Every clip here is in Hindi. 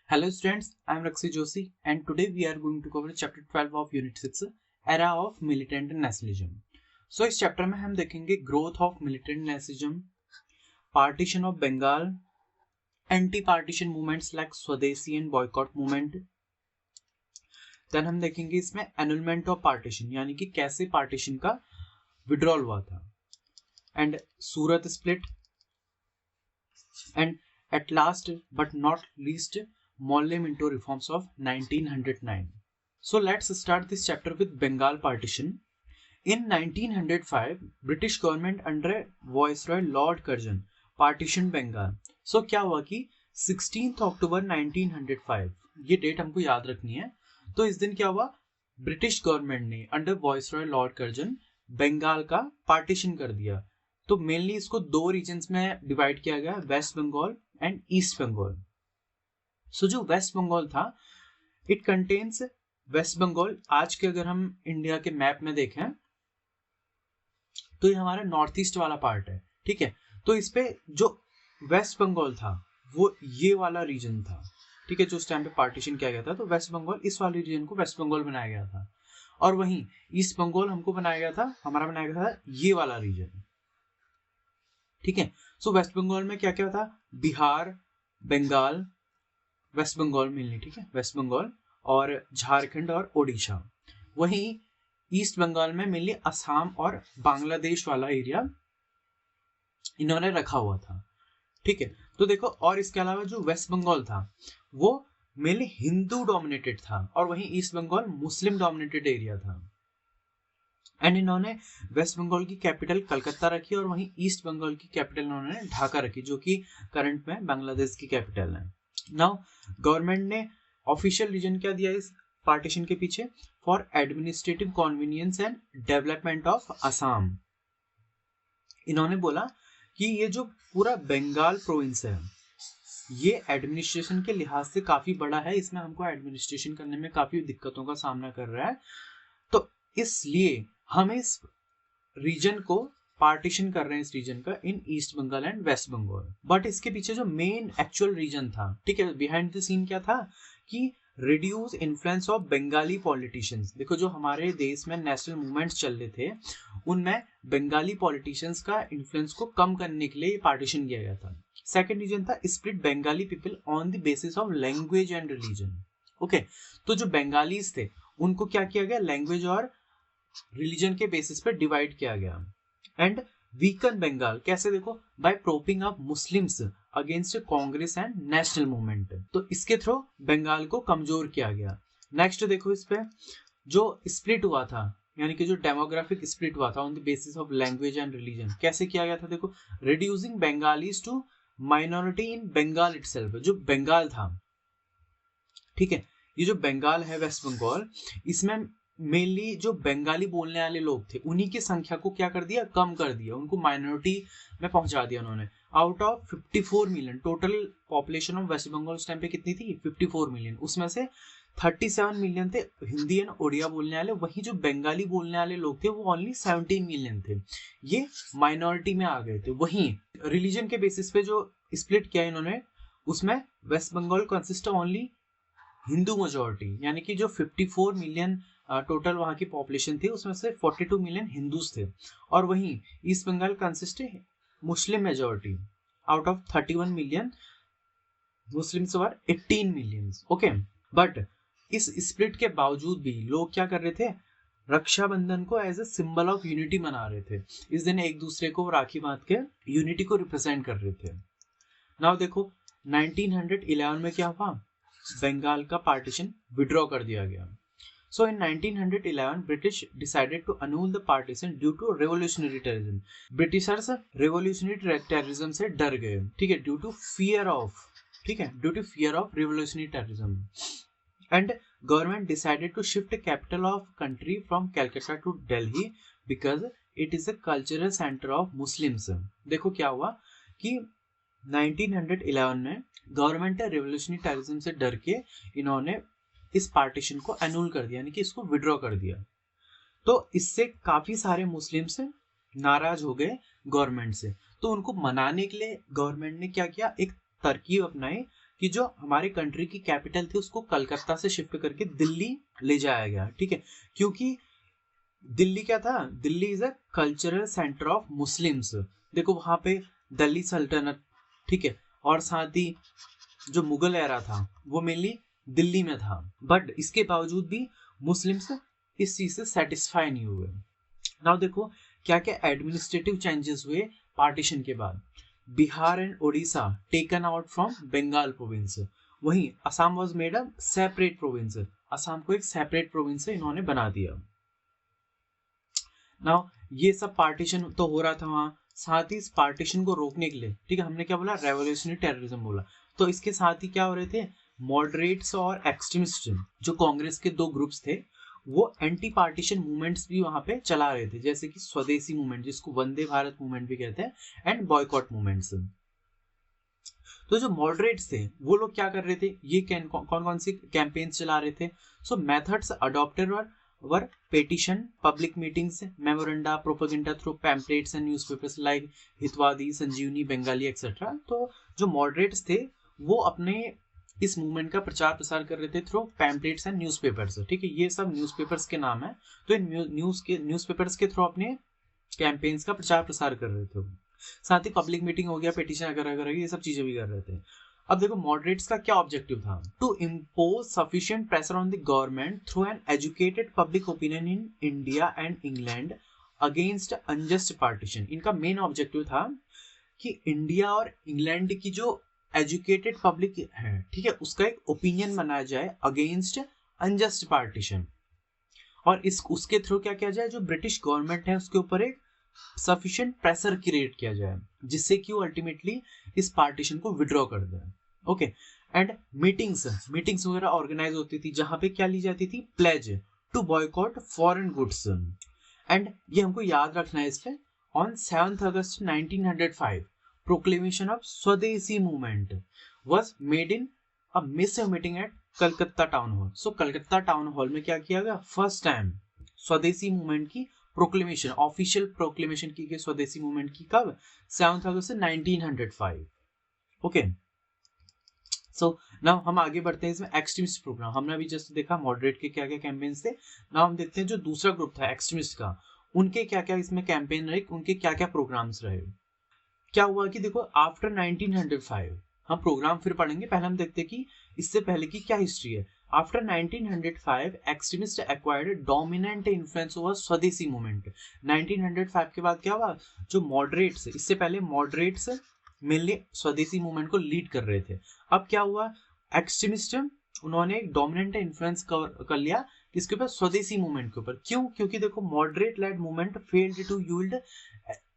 Hello students, I am Rakshi Joshi and today we are going to cover chapter 12 of unit 6 era of militant nationalism. So इस चैप्टर में हम देखेंगे growth of militant nationalism, partition of Bengal, anti-partition movements like स्वदेशी and boycott movement. Then हम देखेंगे इसमें annulment of partition यानी कि कैसे partition का withdrawal हुआ था and Surat split and at last but not least Molle Minto reforms of 1909. So let's start this chapter with Bengal partition. In 1905, British government under Viceroy Lord Curzon partitioned Bengal. So क्या हुआ कि 16th October 1905 ये डेट हमको याद रखनी है. तो इस दिन क्या हुआ, ब्रिटिश गवर्नमेंट ने under viceroy lord Curzon Bengal का पार्टीशन कर दिया. तो मेनली इसको दो रीजन्स में डिवाइड किया गया, West Bengal and East Bengal. So जो वेस्ट बंगाल था, इट कंटेन्स वेस्ट बंगाल. आज के अगर हम इंडिया के मैप में देखें तो ये हमारा नॉर्थ ईस्ट वाला पार्ट है, ठीक है. तो इस पे जो वेस्ट बंगाल था वो ये वाला रीजन था, ठीक है, जो उस टाइम पे पार्टीशन किया गया था. तो वेस्ट बंगाल, इस वाले रीजन को वेस्ट बंगाल बनाया गया था. और वहीं ईस्ट बंगाल हमको बनाया गया था, हमारा बनाया गया था ये वाला रीजन, ठीक है. सो वेस्ट बंगाल में क्या क्या था, बिहार, बंगाल, वेस्ट बंगाल मिलनी, ठीक है, वेस्ट बंगाल और झारखंड और ओडिशा. वहीं ईस्ट बंगाल में मिलनी असम और बांग्लादेश वाला एरिया इन्होंने रखा हुआ था, ठीक है. तो देखो, और इसके अलावा जो वेस्ट बंगाल था वो मेनली हिंदू डोमिनेटेड था और वहीं east Bengal Muslim dominated area था. एंड इन्होंने वेस्ट बंगाल की कैपिटल कलकत्ता रखी और वहीं ईस्ट बंगाल की कैपिटल इन्होंने ढाका रखी, जो कि करंट में बांग्लादेश की कैपिटल है. नाउ गवर्नमेंट ने ऑफिशियल रीजन क्या दिया इस पार्टीशन के पीछे, for administrative convenience and development of Assam. इन्होंने बोला कि ये जो पूरा बंगाल प्रोविंस है ये एडमिनिस्ट्रेशन के लिहाज से काफी बड़ा है, इसमें हमको एडमिनिस्ट्रेशन करने में काफी दिक्कतों का सामना कर रहा है. तो इसलिए हम इस रीजन को पार्टीशन कर रहे हैं, इस रीजन का, in East Bengal and West Bengal. But इसके पीछे जो मेन एक्चुअल रीजन था, ठीक है, बिहाइंड द सीन क्या था कि reduce influence of Bengali politicians. देखो, जो हमारे देश में नेशनल मूवमेंट्स चल रहे थे उनमें बंगाली पॉलिटिशियंस का इन्फ्लुएंस को कम करने के लिए पार्टीशन किया गया था. सेकेंड रीजन था split Bengali people on the basis of language and religion. Okay, तो जो बंगालीज थे उनको क्या किया गया, लैंग्वेज और रिलीजन के बेसिस पे डिवाइड किया गया. एंड वीकन बंगाल कैसे, देखो, by propping up Muslims against Congress and national movement. तो इसके थ्रू बंगाल को कमजोर किया गया. नेक्स्ट देखो, इस पे जो स्प्लिट हुआ था, यानी कि जो डेमोग्राफिक स्प्लिट हुआ था on the basis of language and religion, कैसे किया गया था, देखो, reducing Bengalis to minority in Bengal itself. जो बंगाल था, ठीक है, ये जो बंगाल है वेस्ट बंगाल, इसमें मेनली जो बंगाली बोलने वाले लोग थे उन्हीं की संख्या को क्या कर दिया, कम कर दिया, उनको माइनॉरिटी में पहुंचा दिया उन्होंने. Out of 54 million total population of west Bengal उस टाइम पे कितनी थी, 54 मिलियन. उसमें से 37 मिलियन थे हिंदी एंड ओडिया बोलने वाले, वहीं जो बंगाली बोलने वाले लोग थे वो ओनली 17 मिलियन थे, ये माइनॉरिटी में आ गए थे. वहीं रिलीजन के बेसिस पे जो स्प्लिट किया इन्होंने, उसमें west Bengal consist only Hindu majority, यानी कि जो 54 मिलियन टोटल वहां की पॉपुलेशन थी उसमें से 42 मिलियन हिंदूज थे. और वहीं east Bengal consist Muslim majority, out of 31 million Muslims were 18 million. Okay, but इस स्प्लिट के बावजूद भी लोग क्या कर रहे थे, रक्षाबंधन को as a symbol of unity मना रहे थे. इस दिन एक दूसरे को राखी बांध के यूनिटी को रिप्रेजेंट कर रहे थे. नाउ देखो, 1911 में क्या हुआ, बंगाल का पार्टीशन विड्रॉ कर दिया गया. So in 1911, British decided to annul the partition due to revolutionary terrorism. Britishers revolutionary terrorism से डर गए, ठीक है, due to fear of, ठीक है, due to fear of revolutionary terrorism. And government decided to shift the capital of country from Calcutta to Delhi because it is a cultural center of Muslims. देखो क्या हुआ कि 1911 में गवर्नमेंट रेवोल्यूशनरी टेररिज्म से डर के इन्होंने इस पार्टीशन को एनुल कर दिया, यानी कि इसको विड्रॉ कर दिया. तो इससे काफी सारे मुस्लिम्स नाराज हो गए गवर्नमेंट से. तो उनको मनाने के लिए गवर्नमेंट ने क्या किया, एक तरकीब अपनाई कि जो हमारे कंट्री की कैपिटल थी उसको कलकत्ता से शिफ्ट करके दिल्ली ले जाया गया, ठीक है, क्योंकि दिल्ली क्या था, Delhi is a cultural centre of Muslims. देखो वहां पे दिल्ली सल्तनत, ठीक है, और साथ ही जो मुगल एरा था वो मेनली दिल्ली में था, बट इसके बावजूद भी मुस्लिम्स इस चीज से सेटिस्फाई नहीं हुए। नाउ देखो क्या क्या एडमिनिस्ट्रेटिव चेंजेस हुए पार्टीशन के बाद। Bihar and Odisha taken out from Bengal province, वहीं Assam was made a separate province, Assam को एक सेपरेट प्रोविंस से इन्होंने बना दिया। नाउ ये सब पार्टीशन तो हो रहा था वहां, साथ ही इस पार्टीशन को रोकने के लिए, ठीक है, हमने क्या बोला, रेवोल्यूशनरी टेररिज्म बोला, तो इसके साथ ही क्या हो रहे थे, मॉडरेट्स और एक्सट्रीमिस्ट जो कांग्रेस के दो ग्रुप्स थे वो एंटी पार्टीशन मूवमेंट्स भी वहां पे चला रहे थे, जैसे कि स्वदेशी मूवमेंट जिसको वंदे भारत मूवमेंट भी कहते हैं, एंड बॉयकॉट मूवमेंट्स। तो जो मॉडरेट्स थे वो लोग क्या कर रहे थे, ये कौन कौन सी कैंपेन्स चला रहे थे। So methods adopted were petition, public meetings, memoranda, propaganda through pamphlets and newspapers like Hitavadi, Sanjivani, Bengali etcetera. तो जो मॉडरेट्स थे वो अपने इस मूवमेंट का प्रचार प्रसार कर रहे थे थ्रू पैम्पलेट्स एंड न्यूज़पेपर्स, ठीक है, ये सब न्यूज़पेपर्स के नाम है। तो इन न्यूज़पेपर्स के थ्रू अपने कैंपेन्स का प्रचार प्रसार कर रहे थे। साथ ही पब्लिक मीटिंग हो गया, पेटिशन वगैरह ये सब चीजें भी कर रहे थे। अब देखो मॉडरेट्स का क्या ऑब्जेक्टिव था, to impose sufficient pressure on the government through an educated public opinion in India and England against unjust partition. इनका मेन ऑब्जेक्टिव था कि इंडिया और इंग्लैंड की जो एजुकेटेड पब्लिक है, ठीक है, उसका एक ओपिनियन बनाया जाए अगेंस्ट अनजस्ट पार्टीशन, और इस उसके थ्रू क्या किया जाए, जो ब्रिटिश गवर्नमेंट है उसके ऊपर एक सफिशिएंट प्रेशर क्रिएट किया जाए जिससे कि वो अल्टीमेटली इस पार्टीशन को विड्रॉ कर दे। ओके, एंड मीटिंग्स वगैरह ऑर्गेनाइज होती थी जहां पे क्या ली जाती थी, pledge to boycott foreign goods. And ये हमको याद रखना है इसमें, on 7 August 1905 proclamation of Swadeshi movement was made in a massive meeting at Calcutta town hall. So Calcutta town hall में क्या किया गया, फर्स्ट टाइम स्वदेशी मूवमेंट की प्रोक्लेमेशन, ऑफिशियल प्रोक्लेमेशन की गई स्वदेशी मूवमेंट की, कब, 7 अगस्त 1905। ओके, सो नाउ हम आगे बढ़ते हैं इसमें एक्सट्रीमिस्ट प्रोग्राम। हमने अभी जस्ट देखा मॉडरेट के क्या क्या कैंपेन्स थे, नाउ हम देखते हैं जो दूसरा ग्रुप था एक्सट्रीमिस्ट का, उनके क्या क्या इसमें कैंपेन रहे, उनके क्या क्या प्रोग्राम्स रहे। क्या हुआ कि देखो आफ्टर 1905 हम प्रोग्राम फिर पढ़ेंगे, पहले हम देखते हैं कि इससे पहले की क्या हिस्ट्री है। After 1905, extremists acquired dominant influence over स्वदेशी मूवमेंट। 1905 के बाद क्या हुआ, जो मॉडरेट्स, इससे पहले मॉडरेट्स मेनली स्वदेशी मूवमेंट को लीड कर रहे थे, अब क्या हुआ, एक्सट्रीमिस्ट उन्होंने एक डोमिनेंट इन्फ्लुएंस कर लिया किसके ऊपर, स्वदेशी मूवमेंट के ऊपर। क्यों, क्योंकि देखो moderate led movement failed to yield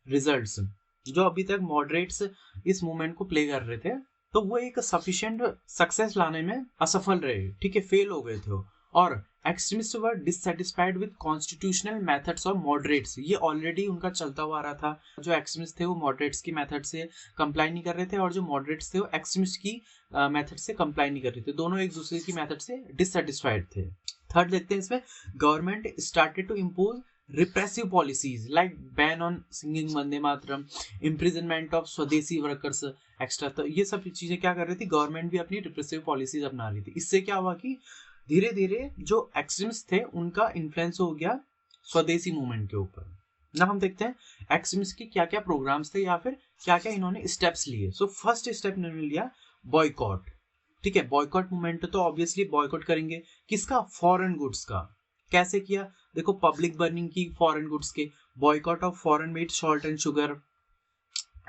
results. जो अभी तक मॉडरेट्स इस मूवमेंट को प्ले कर रहे थे तो वो एक सफिशिएंट सक्सेस लाने में असफल रहे, ठीक है, फेल हो गए थे। और extremist were dissatisfied with constitutional methods of moderates, ये ऑलरेडी उनका चलता हुआ आ रहा था। जो एक्सट्रीमिस्ट थे वो मॉडरेट्स की मेथड से कंप्लाई नहीं कर रहे थे, और जो मॉडरेट्स थे वो एक्सट्रीमिस्ट की मेथड से कंप्लाई नहीं कर रहे थे, दोनों एक दूसरे की मेथड से डिससेटिस्फाइड थे। थर्ड देखते हैं इसमें, government started to impose repressive policies like ban on singing Vande Mataram, imprisonment of Swadeshi workers extra. तो ये सब चीजें क्या कर रही थी, गवर्नमेंट भी अपनी रिप्रेसिव पॉलिसीज अपना रही थी। इससे क्या हुआ कि धीरे धीरे जो एक्सट्रीमिस्ट थे उनका इन्फ्लुएंस हो गया स्वदेशी मूवमेंट के ऊपर। ना हम देखते हैं एक्सट्रीमिस्ट की क्या क्या प्रोग्राम्स थे या फिर क्या क्या इन्होंने स्टेप्स लिए। सो फर्स्ट स्टेप इन्होंने लिया बॉयकॉट, ठीक है, बॉयकॉट मूवमेंट तो ऑब्वियसली बॉयकॉट करेंगे किसका, फॉरेन गुड्स का। कैसे किया, देखो पब्लिक बर्निंग की फॉरेन गुड्स के, boycott of foreign made salt and sugar,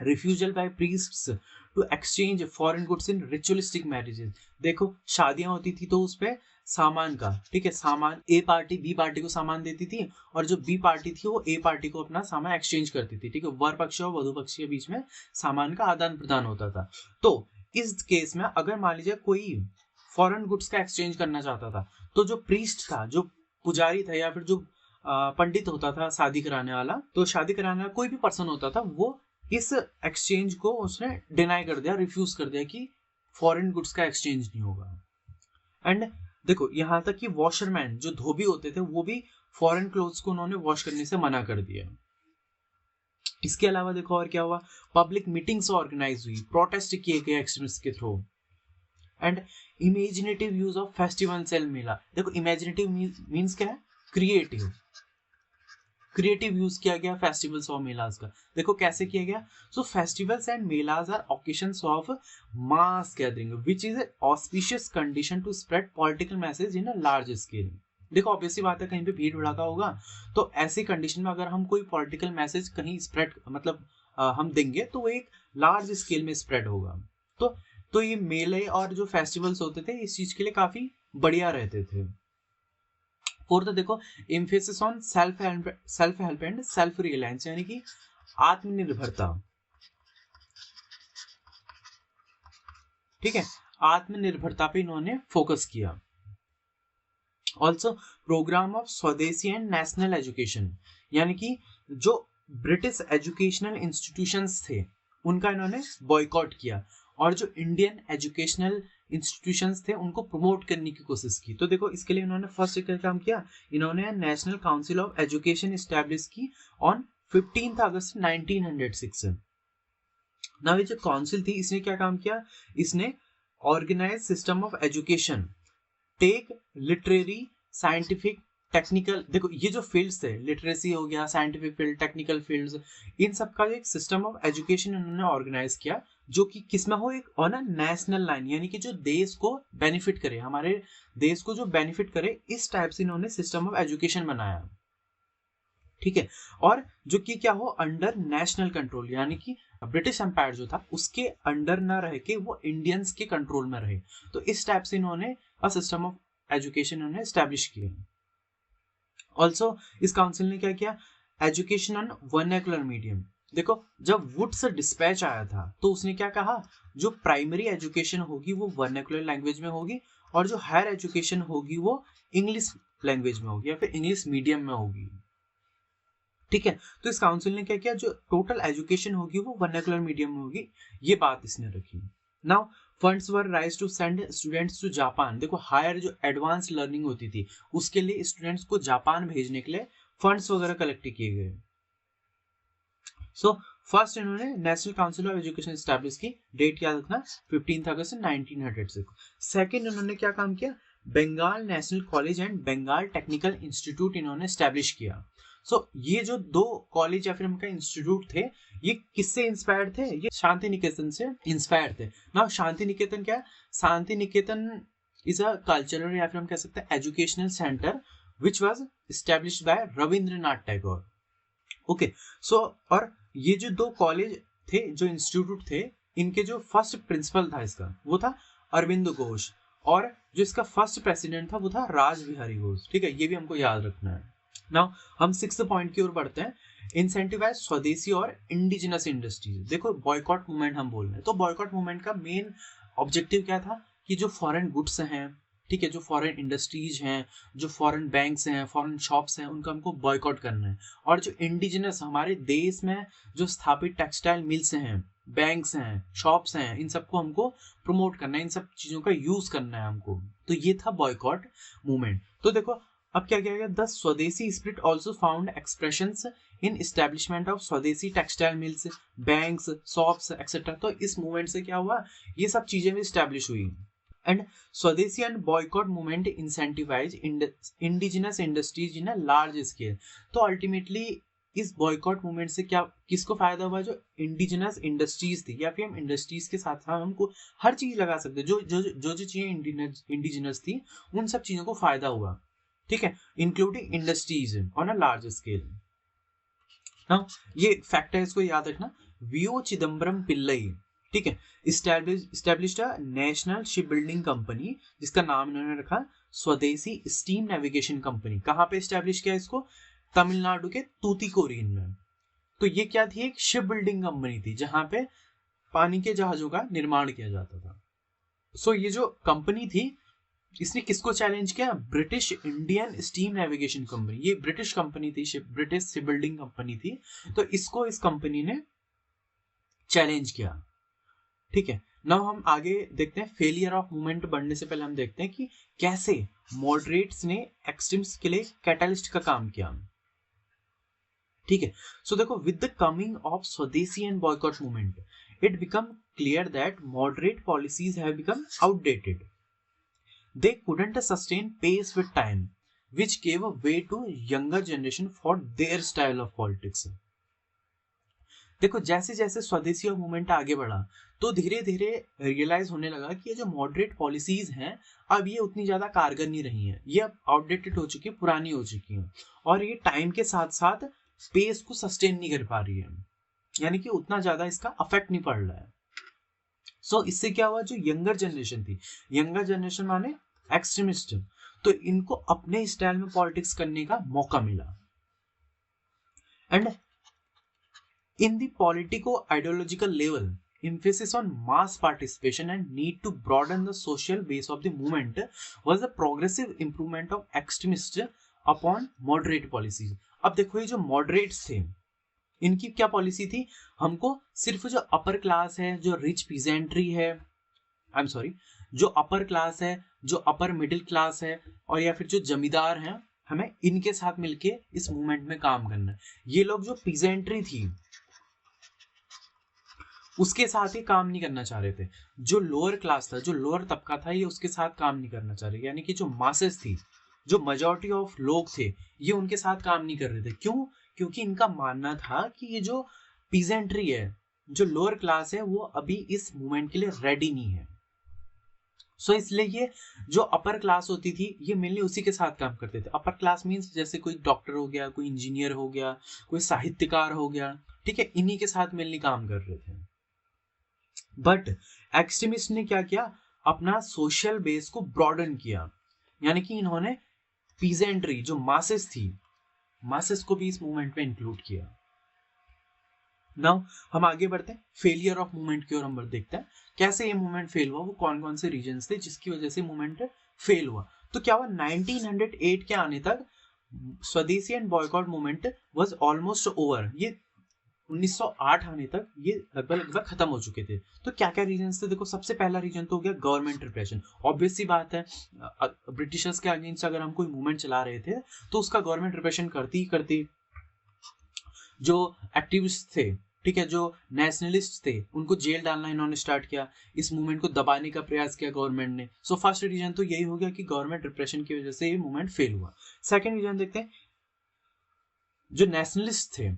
refusal by priests to exchange foreign goods in ritualistic marriages. देखो शादियां होती थी तो उस पे सामान का, ठीक है, सामान ए पार्टी बी पार्टी को सामान देती थी और जो बी पार्टी थी वो ए पार्टी को अपना सामान एक्सचेंज करती थी, ठीक है, वर पक्ष और वधु पक्ष के बीच में सामान का आदान प्रदान होता था। तो इस केस में अगर मान लीजिए कोई फॉरेन गुड्स का एक्सचेंज करना चाहता था तो जो प्रीस्ट था, जो पुजारी था या फिर जो पंडित होता था शादी कराने वाला, तो शादी कराने वाला कोई भी पर्सन होता था, वो इस एक्सचेंज को उसने डिनाई कर दिया, रिफ्यूज कर दिया कि फॉरेन गुड्स का एक्सचेंज नहीं होगा। एंड देखो यहाँ तक कि वॉशरमैन जो धोबी होते थे वो भी फॉरेन क्लोथ्स को उन्होंने वॉश करने से मना कर दिया। इसके अलावा देखो और क्या हुआ, पब्लिक मीटिंग्स ऑर्गेनाइज हुई, प्रोटेस्ट किए गए एक्सट्रीमिस्ट के थ्रू। And imaginative use of festivals and mela. देखो इमेजिनेटिव मीन्स क्या है, क्रिएटिव, क्रिएटिव यूज किया गया फेस्टिवल्स और मेलाज का। देखो कैसे किया गया, so festivals and melas are occasions of mass gathering which is auspicious condition to spread political message in a large scale. देखो ऑब्वियसली बात है, कहीं पे भीड़ भड़ाका होगा तो ऐसी कंडीशन में अगर हम कोई पॉलिटिकल मैसेज कहीं स्प्रेड मतलब हम देंगे तो वो एक लार्ज स्केल में स्प्रेड होगा। तो ये मेले और जो फेस्टिवल्स होते थे इस चीज के लिए काफी बढ़िया रहते थे। फोर्थ देखो, emphasis on self help and self reliance, यानी कि आत्मनिर्भरता। ठीक है, आत्मनिर्भरता पे इन्होंने फोकस किया। ऑल्सो प्रोग्राम ऑफ स्वदेशी एंड नेशनल एजुकेशन, यानी कि जो ब्रिटिश एजुकेशनल इंस्टीट्यूशंस थे उनका इन्होंने बॉयकॉट किया और जो इंडियन एजुकेशनल इंस्टीट्यूशंस थे उनको प्रमोट करने की कोशिश की। तो देखो इसके लिए इन्होंने फर्स्ट क्या काम किया, इन्होंने national council of education establish की ऑन 15 अगस्त 1906। नाउ ये जो काउंसिल थी इसने क्या काम किया, इसने organise system of education, tech literary, scientific, technical, देखो ये जो फील्ड्स थे, लिटरेसी हो गया, साइंटिफिक फील्ड, टेक्निकल फील्ड्स, इन सब का एक सिस्टम ऑफ एजुकेशन उन्होंने ऑर्गेनाइज किया जो कि किसमें हो, एक ऑन अ नेशनल लाइन, यानी कि जो देश को बेनिफिट करे, हमारे देश को जो बेनिफिट करे, इस टाइप से इन्होंने सिस्टम ऑफ एजुकेशन बनाया। ठीक है, और जो कि क्या हो, अंडर नेशनल कंट्रोल, यानी कि ब्रिटिश एम्पायर जो था उसके अंडर ना रह के वो इंडियंस के कंट्रोल में रहे। तो इस टाइप से इन्होंने अ सिस्टम ऑफ एजुकेशन उन्होंने एस्टैब्लिश किया। ऑल्सो इस काउंसिल ने क्या किया, एजुकेशन ऑन वर्नाकुलर मीडियम। देखो जब वुड्स डिस्पैच आया था तो उसने क्या कहा, जो प्राइमरी एजुकेशन होगी वो वर्नाकुलर लैंग्वेज में होगी और जो हायर एजुकेशन होगी वो इंग्लिश लैंग्वेज में होगी या फिर इंग्लिश मीडियम में होगी। ठीक है, तो इस काउंसिल ने क्या किया, जो टोटल एजुकेशन होगी वो वर्नाकुलर मीडियम में होगी, ये बात इसने रखी। Now funds were raise to send students to Japan. देखो हायर जो एडवांस लर्निंग होती थी उसके लिए स्टूडेंट्स को जापान भेजने के लिए फंड्स वगैरह कलेक्ट किए गए। सो फर्स्ट इन्होंने national council of education establish की, डेट याद रखना 15 अगस्त 1906। सेकंड इन्होंने क्या काम किया, Bengal national college and Bengal technical institute इन्होंने एस्टैब्लिश किया। सो ये जो दो कॉलेज या फिर उनका इंस्टीट्यूट थे ये किससे इंस्पायर्ड थे, ये शांति निकेतन से इंस्पायर्ड थे ना। शांति निकेतन क्या है, Shanti Niketan is a cultural या फिर हम कह सकते हैं educational centre which was established by Rabindranath Tagore. Okay, so और ये जो दो कॉलेज थे, जो इंस्टीट्यूट थे, इनके जो फर्स्ट प्रिंसिपल था इसका वो था अरविंद घोष और जो इसका फर्स्ट प्रेसिडेंट था वो था राज बिहारी घोष। ठीक है, ये भी हमको याद रखना है। नाउ हम 6th पॉइंट की ओर बढ़ते हैं, इंसेंटिवाइज स्वदेशी और इंडिजिनस इंडस्ट्रीज। देखो बॉयकॉट मूवमेंट हम बोल रहे हैं, तो बॉयकॉट मूवमेंट का मेन ऑब्जेक्टिव क्या था कि जो फॉरेन गुड्स हैं, ठीक है, जो फॉरेन इंडस्ट्रीज हैं, जो फॉरेन बैंक्स हैं, फॉरेन शॉप्स हैं, उनका हमको बॉयकॉट करना है। और जो इंडिजिनस हमारे देश में जो स्थापित टेक्सटाइल मिल्स हैं, बैंक्स हैं, शॉप्स हैं, इन सबको हमको प्रमोट करना है, इन सब चीजों का यूज करना है हमको। तो ये था बॉयकॉट मूवमेंट। तो देखो अब क्या किया गया, the swadeshi spirit also found expressions in establishment of swadeshi textile mills, banks, shops etcetera. तो इस मूवमेंट से क्या हुआ, ये सब चीजें भी एस्टेब्लिश हुई। And Swadeshi and boycott movement incentivise indigenous industries in a large scale. तो अल्टीमेटली इस बॉयकॉट मूवमेंट से क्या किसको फायदा हुआ, जो इंडिजिनस इंडस्ट्रीज थी, या फिर हम इंडस्ट्रीज के साथ साथ हमको हर चीज लगा सकते हैं, जो जो जो जो चीजें इंडिजिनस थी उन सब चीजों को फायदा हुआ। ठीक है, including industries on a large scale. Now ये फैक्ट है, इसको याद रखना। वीओ चिदम्बरम पिल्लई, ठीक है, established a national ship building company जिसका नाम इन्होंने रखा स्वदेशी स्टीम नेविगेशन कंपनी। कहाँ पे इस्टेब्लिश किया इसको, तमिलनाडु के तूतीकोरिन में। तो ये क्या थी, एक शिप बिल्डिंग कंपनी थी जहां पे पानी के जहाजों का निर्माण किया जाता था। सो ये जो कंपनी थी इसने किसको चैलेंज किया, British Indian steam navigation company. ये ब्रिटिश कंपनी थी, ब्रिटिश शिप बिल्डिंग कंपनी थी, तो इसको इस कंपनी ने चैलेंज किया। ठीक है, नाउ हम आगे देखते हैं, फेलियर ऑफ मूवमेंट बढ़ने से पहले हम देखते हैं कि कैसे मॉडरेट्स ने एक्सट्रीम्स के लिए कैटलिस्ट का काम किया। ठीक है, सो देखो विद द कमिंग ऑफ स्वदेशी and boycott movement it became clear that moderate policies have become outdated. They couldn't sustain pace with time, which gave a way to younger generation for their style of politics. देखो जैसे जैसे स्वदेशी मूवमेंट आगे बढ़ा तो धीरे धीरे रियलाइज होने लगा कि ये जो मॉडरेट पॉलिसीज हैं अब ये उतनी ज्यादा कारगर नहीं रही हैं, ये अब आउटडेटेड हो चुकी है, पुरानी हो चुकी हैं और ये टाइम के साथ साथ पेस को सस्टेन नहीं कर पा रही है, यानी कि उतना ज्यादा इसका अफेक्ट नहीं पड़ रहा है। सो इससे क्या हुआ, जो यंगर जनरेशन थी, यंगर जनरेशन माने एक्सट्रीमिस्ट, तो इनको अपने स्टाइल में पॉलिटिक्स करने का मौका मिला। And in the politico-ideological level, emphasis on mass participation and need to broaden the social base of the movement was a progressive improvement of extremists upon moderate policies. अब देखो ये जो moderates थे इनकी क्या पॉलिसी थी, हमको सिर्फ जो अपर क्लास है, जो रिच पीजेंट्री है, जो अपर क्लास है, जो अपर मिडिल क्लास है और या फिर जो जमींदार हैं, हमें इनके साथ मिलके इस मूवमेंट में काम करना है। ये लोग जो पीजेंट्री थी उसके साथ ही काम नहीं करना चाह रहे थे, जो लोअर क्लास था, जो लोअर तबका था, ये उसके साथ काम नहीं करना चाह रहे, यानी कि जो मासेस थी, जो मेजॉरिटी ऑफ लोग थे, ये उनके साथ काम नहीं कर रहे थे। क्यों? क्योंकि इनका मानना था कि ये जो पीजेंट्री है, जो लोअर क्लास है, वो अभी इस मूवमेंट के लिए रेडी नहीं है। सो इसलिए ये जो अपर क्लास होती थी ये मेनली उसी के साथ काम करते थे। अपर क्लास मीन्स जैसे कोई डॉक्टर हो गया, कोई इंजीनियर हो गया, कोई साहित्यकार हो गया, ठीक है, इन्हीं के साथ मेनली काम कर रहे थे। बट एक्सट्रीमिस्ट ने क्या किया, अपना सोशल बेस को ब्रॉडन किया, यानी कि इन्होंने पीजेंट्री, जो मासेस थी, मासेस को भी इस मूवमेंट में इंक्लूड किया। नाउ हम आगे बढ़ते हैं, फेलियर ऑफ मूवमेंट की ओर हम देखते हैं कैसे ये मूवमेंट फेल हुआ, वो कौन कौन से रीजंस थे जिसकी वजह से मूवमेंट फेल हुआ। तो क्या हुआ, 1908 के आने तक स्वदेशी and boycott movement was almost over. ये 1908 आने तक ये लगभग खत्म हो चुके थे। तो क्या क्या रीजंस थे, देखो सबसे पहला रीजन तो हो गया गवर्नमेंट रिप्रेशन। ऑब्वियस सी बात है, ब्रिटिशर्स के अगेंस्ट अगर हम कोई मूवमेंट चला रहे थे तो उसका गवर्नमेंट रिप्रेशन करती ही करती। जो एक्टिविस्ट थे, ठीक है, जो नेशनलिस्ट थे, उनको जेल डालना इन्होंने स्टार्ट किया, इस मूवमेंट को दबाने का प्रयास किया गवर्नमेंट ने। सो फर्स्ट रीजन तो यही हो गया कि गवर्नमेंट रिप्रेशन की वजह से ये मूवमेंट फेल हुआ। सेकेंड रीजन देखते हैं, जो नेशनलिस्ट थे,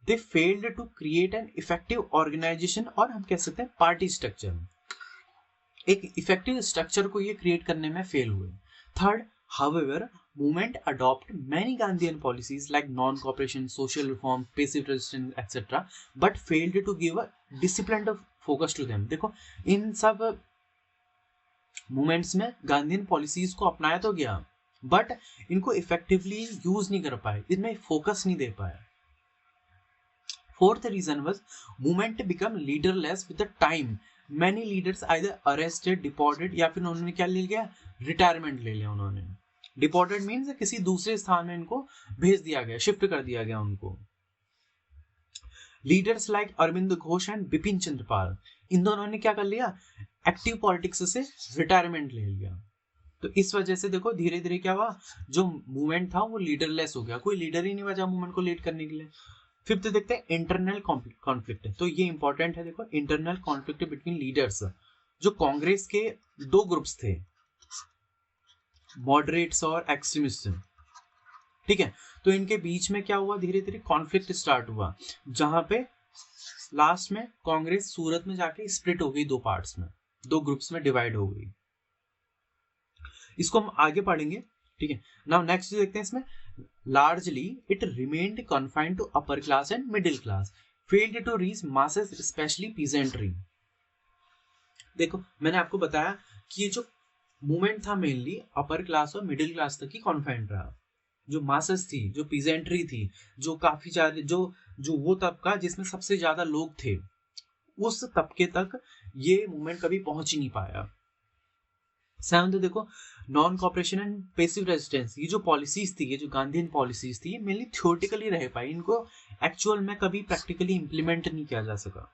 they failed to create an effective organization, और हम कह सकते हैं पार्टी स्ट्रक्चर, एक इफेक्टिव स्ट्रक्चर को ये क्रिएट करने में फेल हुए। Third, however, movement adopt many Gandhian policies like non-cooperation, social reform, passive resistance, etc., but failed to give a disciplined focus to them। देखो इन सब मूवमेंट्स में गांधीयन पॉलिसीज को अपनाया तो गया, बट इनको इफेक्टिवली यूज नहीं कर पाए, इनमें फोकस नहीं दे पाए। Fourth reason was movement become leaderless with the time. Many leaders either arrested, deported, या फिर उन्होंने क्या ले लिया, रिटायरमेंट ले लिया उन्होंने। डिपोर्टेड मीन्स किसी दूसरे स्थान में इनको भेज दिया गया, शिफ्ट कर दिया गया उनको। Leaders like Aurobindo Ghosh and Bipin Chandra Pal, इन दोनों ने क्या कर लिया, एक्टिव पॉलिटिक्स से रिटायरमेंट ले लिया। तो इस वजह से देखो धीरे धीरे क्या हुआ, जो मूवमेंट था वो लीडरलेस हो गया, कोई लीडर ही नहीं बचा मूवमेंट को लीड करने के लिए। फिफ्थ देखते हैं इंटरनल कॉन्फ्लिक्ट, तो ये इंपॉर्टेंट है, देखो इंटरनल कॉन्फ्लिक्ट बिटवीन लीडर्स। जो कांग्रेस के दो ग्रुप्स थे, मॉडरेट्स और एक्सट्रीमिस्ट, ठीक है, तो इनके बीच में क्या हुआ, धीरे धीरे कॉन्फ्लिक्ट स्टार्ट हुआ, जहां पे लास्ट में कांग्रेस सूरत में जाके स्प्लिट हो गई, दो पार्ट्स में, दो ग्रुप्स में डिवाइड हो गई। इसको हम आगे पढ़ेंगे, ठीक है। नाउ नेक्स्ट देखते हैं, इसमें largely it remained confined to upper class and middle class, failed to reach masses, especially peasantry। देखो मैंने आपको बताया कि ये जो मूवमेंट था मेनली अपर क्लास और मिडिल क्लास तक ही कॉन्फाइंड रहा। जो मासेस थी, जो पीजेंट्री थी, जो काफी ज्यादा जो वो तबका जिसमें सबसे ज्यादा लोग थे, उस तबके तक ये मूवमेंट कभी पहुंच ही नहीं पाया। सेवंथ देखो non cooperation and passive resistance, ये जो पॉलिसीज थी, ये जो गांधीयन पॉलिसीज थी, ये मेनली थ्योरेटिकली रह पाई, इनको एक्चुअल में कभी प्रैक्टिकली इंप्लीमेंट नहीं किया जा सका।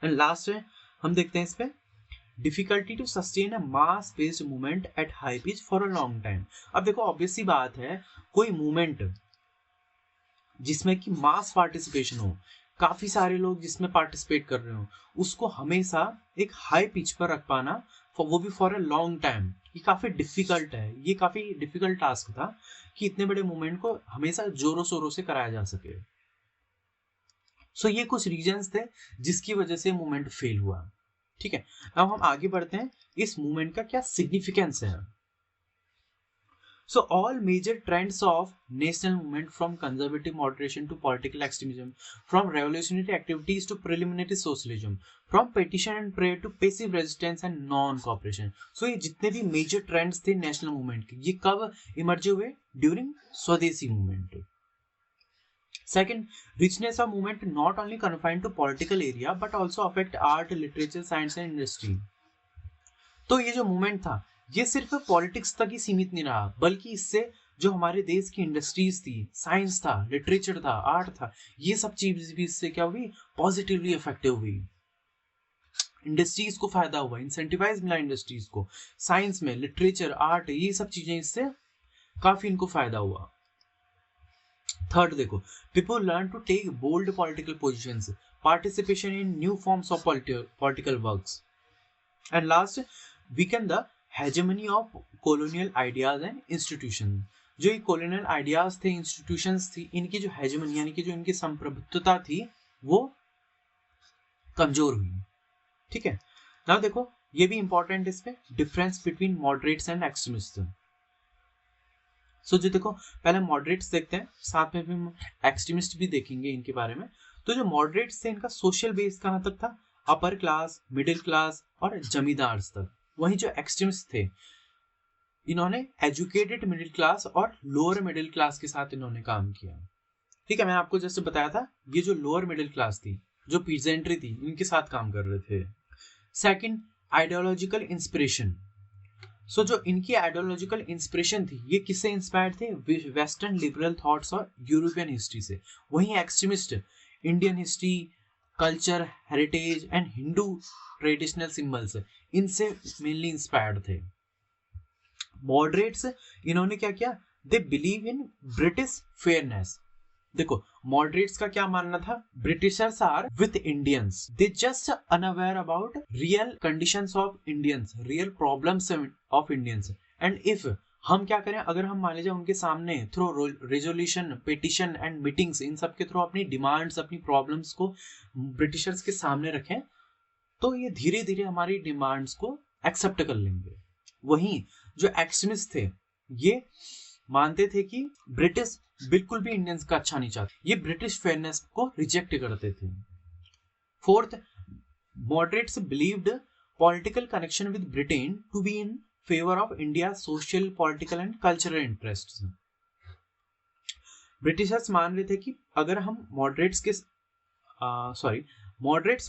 एंड लास्ट में हम देखते हैं इसमें difficulty to sustain a mass based movement at high pitch for a long time. अब देखो ऑब्वियस सी बात है, कोई मूवमेंट जिसमें कि मास पार्टिसिपेशन हो, काफी सारे लोग जिसमें पार्टिसिपेट कर रहे हो, उसको हमेशा एक हाई पिच पर रख पाना, वो भी फॉर अ लॉन्ग टाइम, ये काफी डिफिकल्ट है। ये काफी डिफिकल्ट टास्क था कि इतने बड़े मूवमेंट को हमेशा जोरों शोरों से कराया जा सके। सो ये कुछ रीजंस थे जिसकी वजह से मूवमेंट फेल हुआ। ठीक है, अब हम आगे बढ़ते हैं, इस मूवमेंट का क्या सिग्निफिकेंस है। So all major trends of national movement, from conservative moderation to political extremism, from revolutionary activities to preliminary socialism, from petition and prayer to passive resistance and non-cooperation. So ये जितने भी major trends थे national movement के, ये कब इमर्ज हुए? During स्वदेशी movement. Second, richness of movement not only confined to political area but also affect art, literature, science and industry. तो ये जो मूवमेंट था ये सिर्फ पॉलिटिक्स तक ही सीमित नहीं रहा, बल्कि इससे जो हमारे देश की इंडस्ट्रीज थी, साइंस था, लिटरेचर था, आर्ट था, ये सब चीज भी इससे क्या हुई? पॉजिटिवली इफेक्टिव हुई। इंडस्ट्रीज को फायदा हुआ, इंसेंटिवाइज मिला इंडस्ट्रीज को, साइंस में, लिटरेचर, आर्ट, ये सब चीजें इससे काफी इनको फायदा हुआ। थर्ड देखो, people learn to take bold political positions, participation in new forms of political works, and last, weaken the hegemony of colonial ideas and institution. जो ये कॉलोनियल आइडियाज थे, इंस्टीट्यूशंस थी, इनकी जो हेजेमनी यानी कि जो इनकी संप्रभुत्वता थी वो कमजोर हुई। ठीक है, नाउ देखो ये भी इंपॉर्टेंट इस पे, difference between moderates and extremist. So जो देखो पहले मॉडरेट्स देखते हैं, साथ में भी एक्सट्रीमिस्ट भी देखेंगे इनके बारे में। तो जो मॉडरेट्स थे इनका सोशल बेस कहाँ तक था? अपर क्लास, मिडिल क्लास और जमींदार तक। वहीं जो एक्सट्रीमिस्ट थे इन्होंने एजुकेटेड मिडिल क्लास और लोअर मिडिल क्लास के साथ इन्होंने काम किया। ठीक है, मैंने आपको जैसे बताया था ये जो लोअर मिडिल क्लास थी, जो पीजेंट्री थी, इनके साथ काम कर रहे थे। Second, ideological inspiration. सो जो इनकी आइडियोलॉजिकल इंस्पिरेशन थी ये किससे इंस्पायर्ड थे? वेस्टर्न लिबरल थॉट्स और यूरोपियन हिस्ट्री से। वहीं extremist Indian history, culture, heritage and Hindu traditional symbols, इनसे मेनली इंस्पायर्ड थे। मॉडरेट्स इन्होंने क्या किया? They believe in British fairness. देखो मॉडरेट्स का क्या मानना था? Britishers are with Indians, they just unaware about real conditions of Indians, real problems of Indians, and if हम क्या करें, अगर हम मान लीजिए उनके सामने through resolution, petition and meetings, इन सब के थ्रू अपनी डिमांड्स, अपनी प्रॉब्लम्स को ब्रिटिशर्स के सामने रखें, तो ये धीरे धीरे हमारी डिमांड्स को एक्सेप्ट कर लेंगे। वहीं जो एक्सट्रीमिस्ट थे ये मानते थे कि ब्रिटिश बिल्कुल भी इंडियंस का अच्छा नहीं चाहते, ये ब्रिटिश फेयरनेस को रिजेक्ट करते थे। Fourth, moderates believed political connection with Britain to be in favour of India social, political and cultural interests. Britishers मान रहे थे कि अगर हम मॉडरेट्स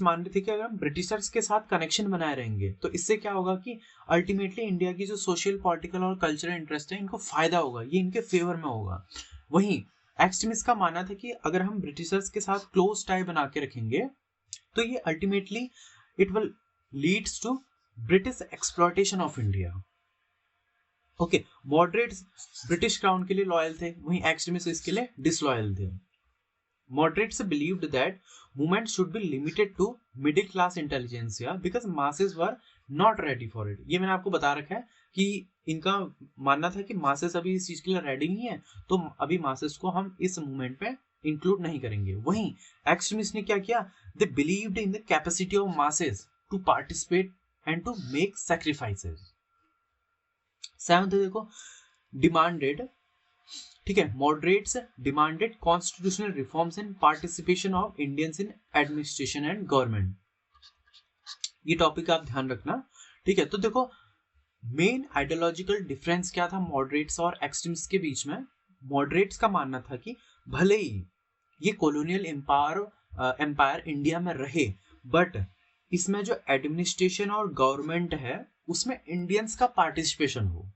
मान रहे थे कि अगर हम ब्रिटिशर्स के साथ कनेक्शन बनाए रहेंगे तो इससे क्या होगा कि अल्टीमेटली इंडिया की जो सोशल, पॉलिटिकल और कल्चरल इंटरेस्ट है इनको फायदा होगा, ये इनके फेवर में होगा। वहीं एक्सट्रीमिस्ट का मानना था कि अगर हम ब्रिटिशर्स के साथ क्लोज टाई बना के रखेंगे तो ये ultimately it will leads to British exploitation of India. Okay, moderates British crown के लिए लॉयल थे, वहीं एक्सट्रीमिस्ट इसके लिए डिसलॉयल थे। Moderates believed that movement should be limited to middle class intelligentsia because masses were not ready for it. ये मैंने आपको बता रखा है कि इनका मानना था कि मासेस अभी इस चीज के लिए रेडी नहीं है, तो अभी मासेस को हम इस मूवमेंट पे इंक्लूड नहीं करेंगे। वहीं एक्सट्रीमिस्ट ने क्या किया? They believed in the capacity of masses to participate and to make sacrifices. Seventh देखो, डिमांडेड, ठीक है, moderates demanded constitutional reforms and participation of Indians in administration and government. ये टॉपिक आप ध्यान रखना। ठीक है, तो देखो मेन आइडियोलॉजिकल डिफरेंस क्या था मॉडरेट्स और एक्सट्रीमिस्ट के बीच में? मॉडरेट्स का मानना था कि भले ही ये कॉलोनियल एम्पायर इंडिया में रहे, बट इसमें जो एडमिनिस्ट्रेशन और गवर्नमेंट है उसमें इंडियंस का पार्टिसिपेशन हो।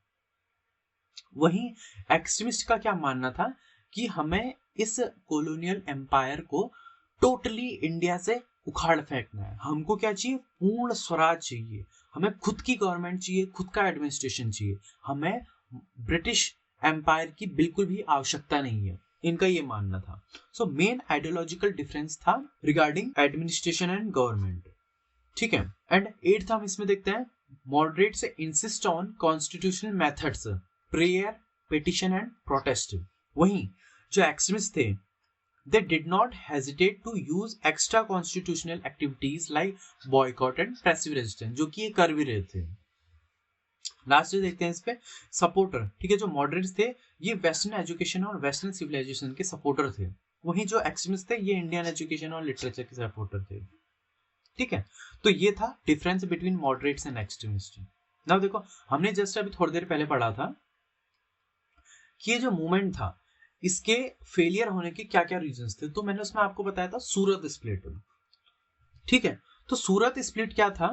वहीं एक्सट्रीमिस्ट का क्या मानना था कि हमें इस कॉलोनियल एम्पायर को टोटली इंडिया से उखाड़ फेंकना है, हमको क्या चाहिए? पूर्ण स्वराज चाहिए, हमें खुद की गवर्नमेंट चाहिए, खुद का एडमिनिस्ट्रेशन चाहिए, हमें ब्रिटिश एम्पायर की बिल्कुल भी आवश्यकता नहीं है। इनका ये मानना था। सो मेन आइडियोलॉजिकल डिफरेंस था रिगार्डिंग एडमिनिस्ट्रेशन एंड गवर्नमेंट, ठीक है। एंड 8th हम इसमें देखते हैं, moderates insist on constitutional methods, prayer, petition and protest. वहीं जो एक्सट्रीमिस्ट थे, they did not hesitate to use extra constitutional activities like boycott and passive resistance, जो कि ये कर भी रहे थे। लास्ट देखते हैं इस पे सपोर्टर, ठीक है। जो मॉडरेट्स थे ये वेस्टर्न एजुकेशन और वेस्टर्न सिविलाइजेशन के सपोर्टर थे, वहीं जो एक्सट्रीमिस्ट थे ये इंडियन एजुकेशन और लिटरेचर के सपोर्टर थे, ठीक है। तो ये था difference between moderates and extremist. Now देखो, हमने जस्ट अभी थोड़ी देर पहले पढ़ा था कि ये जो मूवमेंट था इसके फेलियर होने के क्या क्या रीजंस थे, तो मैंने उसमें आपको बताया था सूरत स्प्लिट, ठीक है। तो सूरत स्प्लिट क्या था,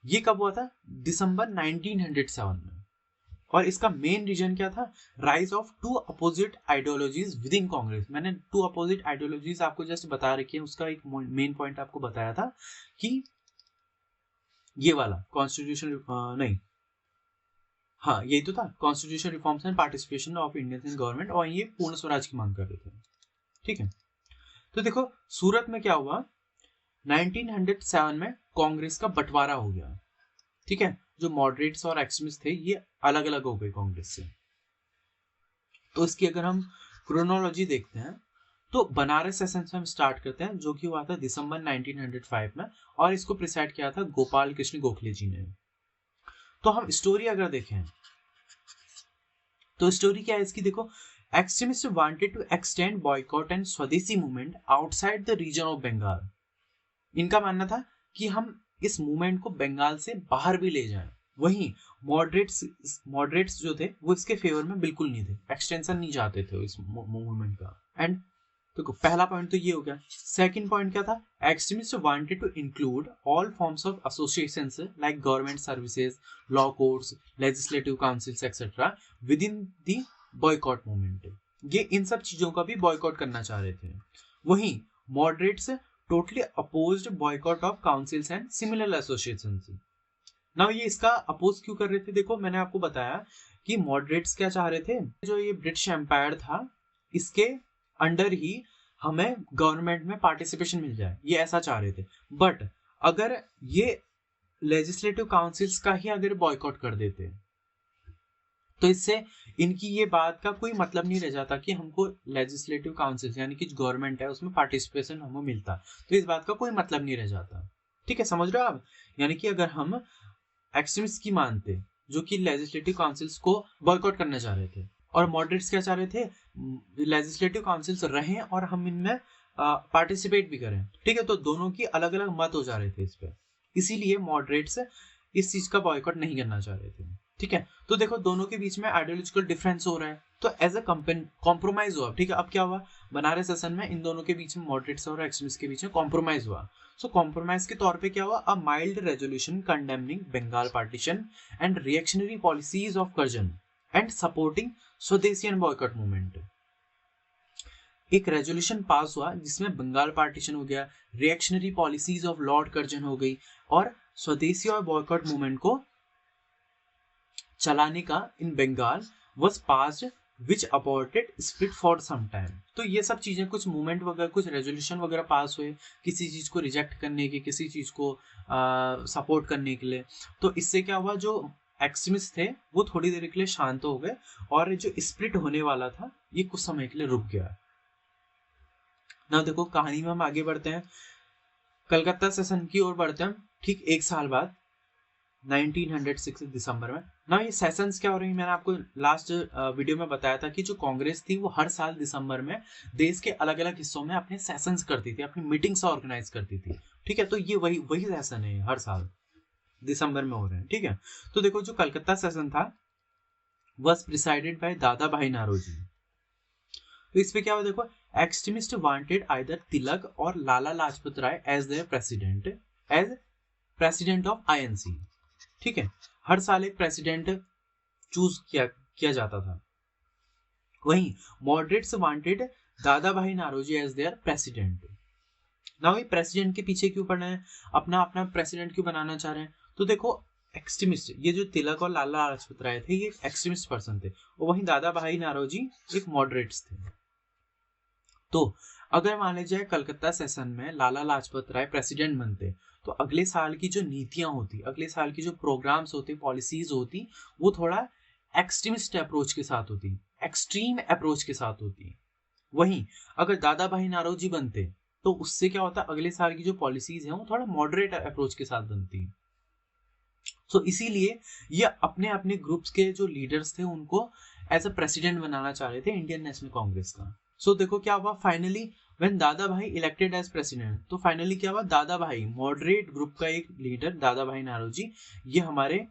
ये कब हुआ था, दिसंबर 1907 में, और इसका मेन रीजन क्या था, rise of two opposite ideologies within Congress. मैंने टू अपोजिट आइडियोलॉजीज आपको जस्ट बता रखी है, उसका एक मेन पॉइंट आपको बताया था कि ये वाला कॉन्स्टिट्यूशन नहीं, हाँ यही तो था, constitution reforms and participation of Indians in government, और ये पूर्ण स्वराज की मांग कर रहे थे, ठीक है। तो देखो सूरत में क्या हुआ, 1907 में कांग्रेस का बंटवारा हो गया, ठीक है। जो मॉडरेट्स और एक्सट्रीमिस्ट थे ये अलग अलग हो गए कांग्रेस से। तो इसकी अगर हम क्रोनोलॉजी देखते हैं तो बनारस सेशन से हम स्टार्ट करते हैं, जो कि हुआ था दिसंबर 1905 में, और इसको प्रिसाइड किया था गोपाल कृष्ण गोखले जी ने। तो हम स्टोरी अगर देखें तो स्टोरी क्या है इसकी, देखो, extremist wanted to extend boycott and swadeshi movement outside the region of Bengal. इनका मानना था कि हम इस मूवमेंट को बंगाल से बाहर भी ले जाएं। वहीं मॉडरेट्स जो थे वो इसके फेवर में बिल्कुल नहीं थे, एक्सटेंशन नहीं चाहते थे इस मूवमेंट का। एंड देखो पहला पॉइंट तो ये हो गया। सेकंड पॉइंट क्या था, extremist wanted to include all forms of associations like government services, law courts, legislative councils etcetera within the boycott movement. ये इन सब चीजों का भी बॉयकॉट करना चाह रहे थे। वहीं moderates totally opposed boycott of councils and similar associations. Now ये इसका अपोज क्यों कर रहे थे, देखो मैंने आपको बताया कि मॉडरेट्स क्या चाह रहे थे, जो ये ब्रिटिश एम्पायर था इसके अंडर ही हमें गवर्नमेंट में पार्टिसिपेशन मिल जाए, ये ऐसा चाह रहे थे। बट अगर ये लेजिस्लेटिव काउंसिल्स का ही अगर बॉयकॉट कर देते तो इससे इनकी ये बात का कोई मतलब नहीं रह जाता कि हमको लेजिस्लेटिव काउंसिल्स यानी कि गवर्नमेंट है उसमें पार्टिसिपेशन हमें मिलता, तो इस बात का कोई मतलब नहीं रह जाता, ठीक है, समझ रहे हो आप। यानी कि अगर हम एक्सट्रीमिस्ट की मानते जो कि लेजिस्लेटिव काउंसिल्स को बॉयकॉट करना चाह रहे थे, और मॉडरेट्स क्या चाह रहे थे, लेजिस्लेटिव काउंसिल्स रहें और हम इनमें पार्टिसिपेट भी करें, ठीक है। तो दोनों की अलग अलग मत हो जा रहे थे इस पे, इसीलिए मॉडरेट्स इस चीज का बॉयकॉट नहीं करना चाह रहे थे, ठीक है। तो देखो दोनों के बीच में आइडियोलॉजिकल डिफरेंस हो रहा है, तो एज अ कॉम्प्रोमाइज हुआ, ठीक है। अब क्या हुआ, बनारस सेशन में इन दोनों के बीच में, मॉडरेट्स और एक्सट्रीमिस्ट के बीच में कॉम्प्रोमाइज हुआ। सो कॉम्प्रोमाइज के तौर पे क्या हुआ, a mild resolution condemning Bengal partition and reactionary policies of Curzon and supporting Swadeshi and boycott movement. एक रेजोल्यूशन पास हुआ जिसमें बंगाल पार्टीशन हो गया, reactionary policies of lord Curzon हो गई, और स्वदेशी और बॉयकॉट मूवमेंट को चलाने का in Bengal was passed which aborted split for some time. तो ये सब चीजें, कुछ मूवमेंट वगैरह, कुछ रेजोल्यूशन वगैरह पास हुए किसी चीज को रिजेक्ट करने के, किसी चीज को सपोर्ट करने के लिए। तो इससे क्या हुआ, जो एक्सट्रीमिस्ट थे वो थोड़ी देर के लिए शांत हो गए, और जो स्प्लिट होने वाला था ये कुछ समय के लिए रुक गया। ना देखो कहानी में हम आगे बढ़ते हैं, कलकत्ता सेशन की ओर बढ़ते हैं, ठीक एक साल बाद 1906 दिसंबर में। ना ये सेशंस क्या हो रही है, मैंने आपको लास्ट वीडियो में बताया था कि जो कांग्रेस थी वो हर साल दिसंबर में देश के अलग अलग हिस्सों में अपने सेशंस करती थी, अपनी मीटिंग्स ऑर्गेनाइज करती थी, ठीक है। तो ये वही सेशन है, हर साल दिसंबर में हो रहे हैं, ठीक है। तो देखो जो कलकत्ता सेशन था वाज प्रिसाइडेड बाय दादा भाई नारोजी। तो इस पे क्या हुआ, देखो, एक्सट्रीमिस्ट वांटेड आइदर तिलक और Lala Lajpat Rai as their president, as president of INC, ठीक है। हर साल एक प्रेसिडेंट चूज किया जाता था। वहीं moderates wanted Dada bhai Naoroji as their president. Now ये प्रेसिडेंट के पीछे क्यों पड़ना है, अपना अपना प्रेसिडेंट क्यों बनाना चाह रहे हैं, तो देखो एक्सट्रीमिस्ट, ये जो तिलक और लाला लाजपत राय थे ये एक्सट्रीमिस्ट पर्सन थे, और वहीं दादा भाई नारोजी एक मॉडरेट्स थे, तो अगर मान लीजिए कलकत्ता सेशन में लाला लाजपत राय प्रेसिडेंट बनते, तो अगले साल की जो नीतियां होती, अगले साल की जो प्रोग्राम्स होते, पॉलिसीज होती, वो थोड़ा एक्सट्रीमिस्ट अप्रोच के साथ होती, एक्सट्रीम अप्रोच के साथ होती। वहीं अगर दादा भाई नारोजी बनते, तो उससे क्या होता, अगले साल की जो पॉलिसीज हैं वो थोड़ा मॉडरेट अप्रोच के साथ बनती। तो इसीलिए ये अपने अपने ग्रुप्स के जो लीडर्स थे उनको एज अ प्रेसिडेंट बनाना चाह रहे थे इंडियन नेशनल कांग्रेस का। सो देखो क्या हुआ, फाइनली व्हेन दादा भाई इलेक्टेड एज प्रेसिडेंट, तो फाइनली क्या हुआ, दादा भाई मॉडरेट ग्रुप का एक लीडर दादा भाई नारोजी, ये हमारे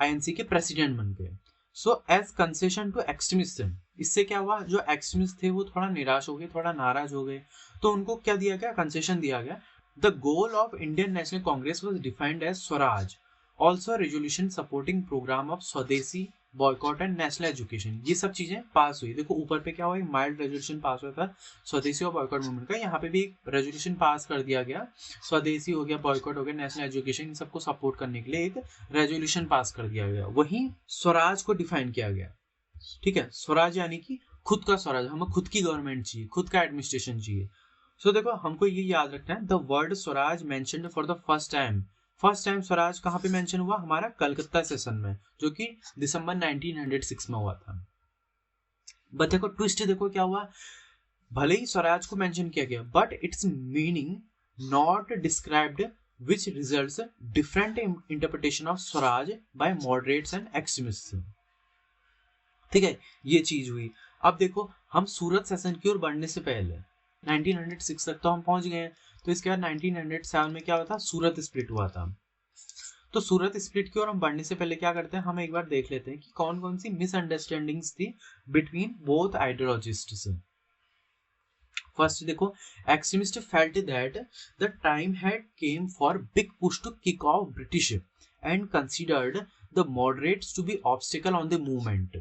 आईएनसी के प्रेसिडेंट बन गए। So as concession to extremism, इससे क्या हुआ, जो एक्सट्रीमिस्ट थे वो थोड़ा निराश हो गए, थोड़ा नाराज हो गए, तो उनको क्या दिया गया, कंसेशन दिया गया। The goal of Indian national Congress was defined as Swaraj, also resolution supporting programme of स्वदेशी, बॉयकॉट एंड नेशनल एजुकेशन, ये सब चीजें पास हुई। देखो ऊपर पे क्या हुआ, एक माइल्ड रेजोल्यूशन पास हुआ था स्वदेशी और बॉयकॉट मूवमेंट का, यहाँ पे भी एक रेजोल्यूशन पास कर दिया गया, स्वदेशी हो गया, बॉयकॉट हो गया, नेशनल एजुकेशन, इन सबको सपोर्ट करने के लिए एक रेजोल्यूशन पास कर दिया गया। वहीं स्वराज को डिफाइन किया गया, ठीक है, स्वराज यानी कि खुद का स्वराज, हमें खुद की गवर्नमेंट चाहिए, खुद का एडमिनिस्ट्रेशन चाहिए। सो देखो हमको ये याद रखना है, the word Swaraj mentioned for the first time Swaraj कहाँ पे मेंशन हुआ, हमारा कलकत्ता सेशन में, जो कि दिसंबर 1906 में हुआ था। बट देखो ट्विस्ट, देखो क्या हुआ, भले ही स्वराज को मेंशन किया गया, but it's meaning not described, which results different interpretation of Swaraj by moderates and extremists। ठीक है, ये चीज हुई। अब देखो हम सूरत सेशन की ओर बढ़ने से पहले 1906 तक तो हम पहुंच गए हैं, तो इसके बाद 1907 में क्या हुआ था, सूरत स्प्लिट हुआ था। तो सूरत स्प्लिट की ओर हम बढ़ने से पहले क्या करते हैं, हम एक बार देख लेते हैं कि कौन कौन सी मिसअंडरस्टैंडिंग्स थी बिटवीन बोथ आइडियोलॉजिस्ट्स। फर्स्ट देखो, extremist felt that the time had came for big push to kick off British and considered the moderates to be obstacle on the movement.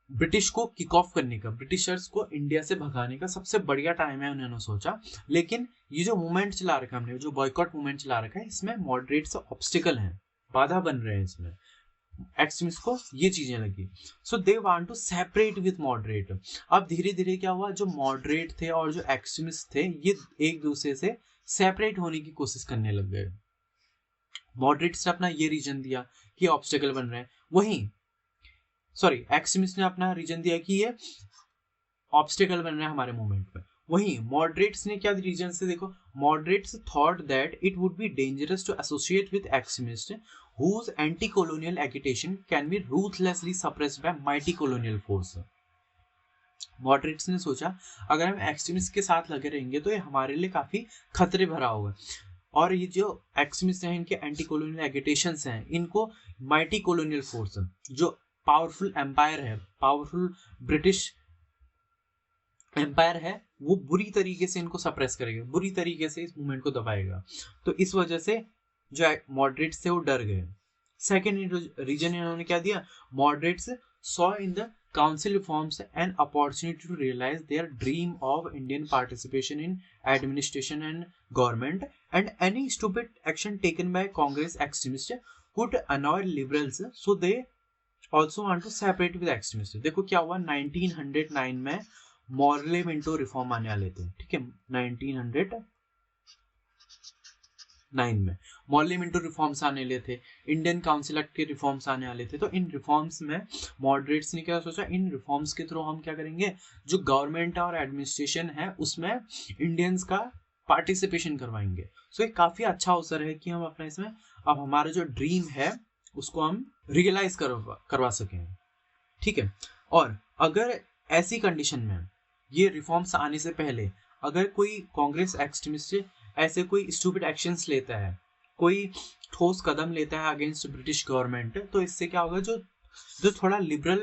British को किक ऑफ करने का, ब्रिटिशर्स को इंडिया से भगाने का सबसे बढ़िया टाइम है, उन्होंने सोचा। लेकिन ये जो मूवमेंट चला रखा है हमने, जो बॉयकॉट मूवमेंट चला रखा है, इसमें मॉडरेट्स ऑब्स्टिकल हैं, बाधा बन रहे हैं इसमें, एक्सट्रीमिस्ट को ये चीजें लगी। So they want to separate with moderate. अब धीरे धीरे क्या हुआ, जो मॉडरेट थे और जो एक्सट्रीमिस्ट थे, ये एक दूसरे से सेपरेट होने की कोशिश करने लग गए। मॉडरेट्स ने अपना ये रीजन दिया कि ऑब्स्टिकल बन रहे हैं, वहीं एक्सट्रीमिस्ट ने अपना रीजन दिया कि ये ऑब्स्टिकल बन रहे हैं हमारे मूवमेंट में। वहीं मॉडरेट्स ने क्या रीजन से, देखो, moderates thought that it would be dangerous to associate with extremist whose anti-colonial agitation can be ruthlessly suppressed by mighty colonial force। Moderates ने सोचा अगर हम एक्सट्रीमिस्ट के साथ लगे रहेंगे तो ये हमारे लिए काफी खतरे भरा होगा, और ये जो एक्सट्रीमिस्ट हैं, इनके एंटी कॉलोनियल एगिटेशंस हैं, इनको माइटी कॉलोनियल फोर्स, जो पावरफुल एम्पायर है, पावरफुल ब्रिटिश एम्पायर है, वो बुरी तरीके से इनको सप्रेस करेगा, बुरी तरीके से इस मूवमेंट को दबाएगा। तो इस वजह से जो मॉडरेट्स थे वो डर गए। सेकेंड रीजन इन्होंने क्या दिया, moderates saw in the council reforms an opportunity to realize their dream of Indian participation in administration and government, and any stupid action taken by Congress extremists could annoy liberals, so they also want to separate with extremists। देखो क्या हुआ, 1909 में मॉर्ले मिंटो रिफॉर्म आने वाले थे, ठीक है, 1909 में मॉर्ले मिंटो रिफॉर्म्स आने वाले थे, इंडियन काउंसिल एक्ट के रिफॉर्म्स आने वाले थे। तो इन रिफॉर्म्स में मॉडरेट्स ने क्या सोचा, इन रिफॉर्म्स के थ्रू हम क्या करेंगे, जो गवर्नमेंट और एडमिनिस्ट्रेशन है उसमें इंडियंस का पार्टिसिपेशन करवाएंगे। सो ये काफी अच्छा अवसर है कि हम अपना इसमें अब हमारा जो ड्रीम है उसको हम रियलाइज करवा सकें, ठीक है। और अगर ऐसी कंडीशन में ये रिफॉर्म्स आने से पहले अगर कोई कांग्रेस एक्सट्रीमिस्ट ऐसे कोई स्टूपिड एक्शंस लेता है, कोई ठोस कदम लेता है अगेंस्ट ब्रिटिश गवर्नमेंट, तो इससे क्या होगा, जो थोड़ा लिबरल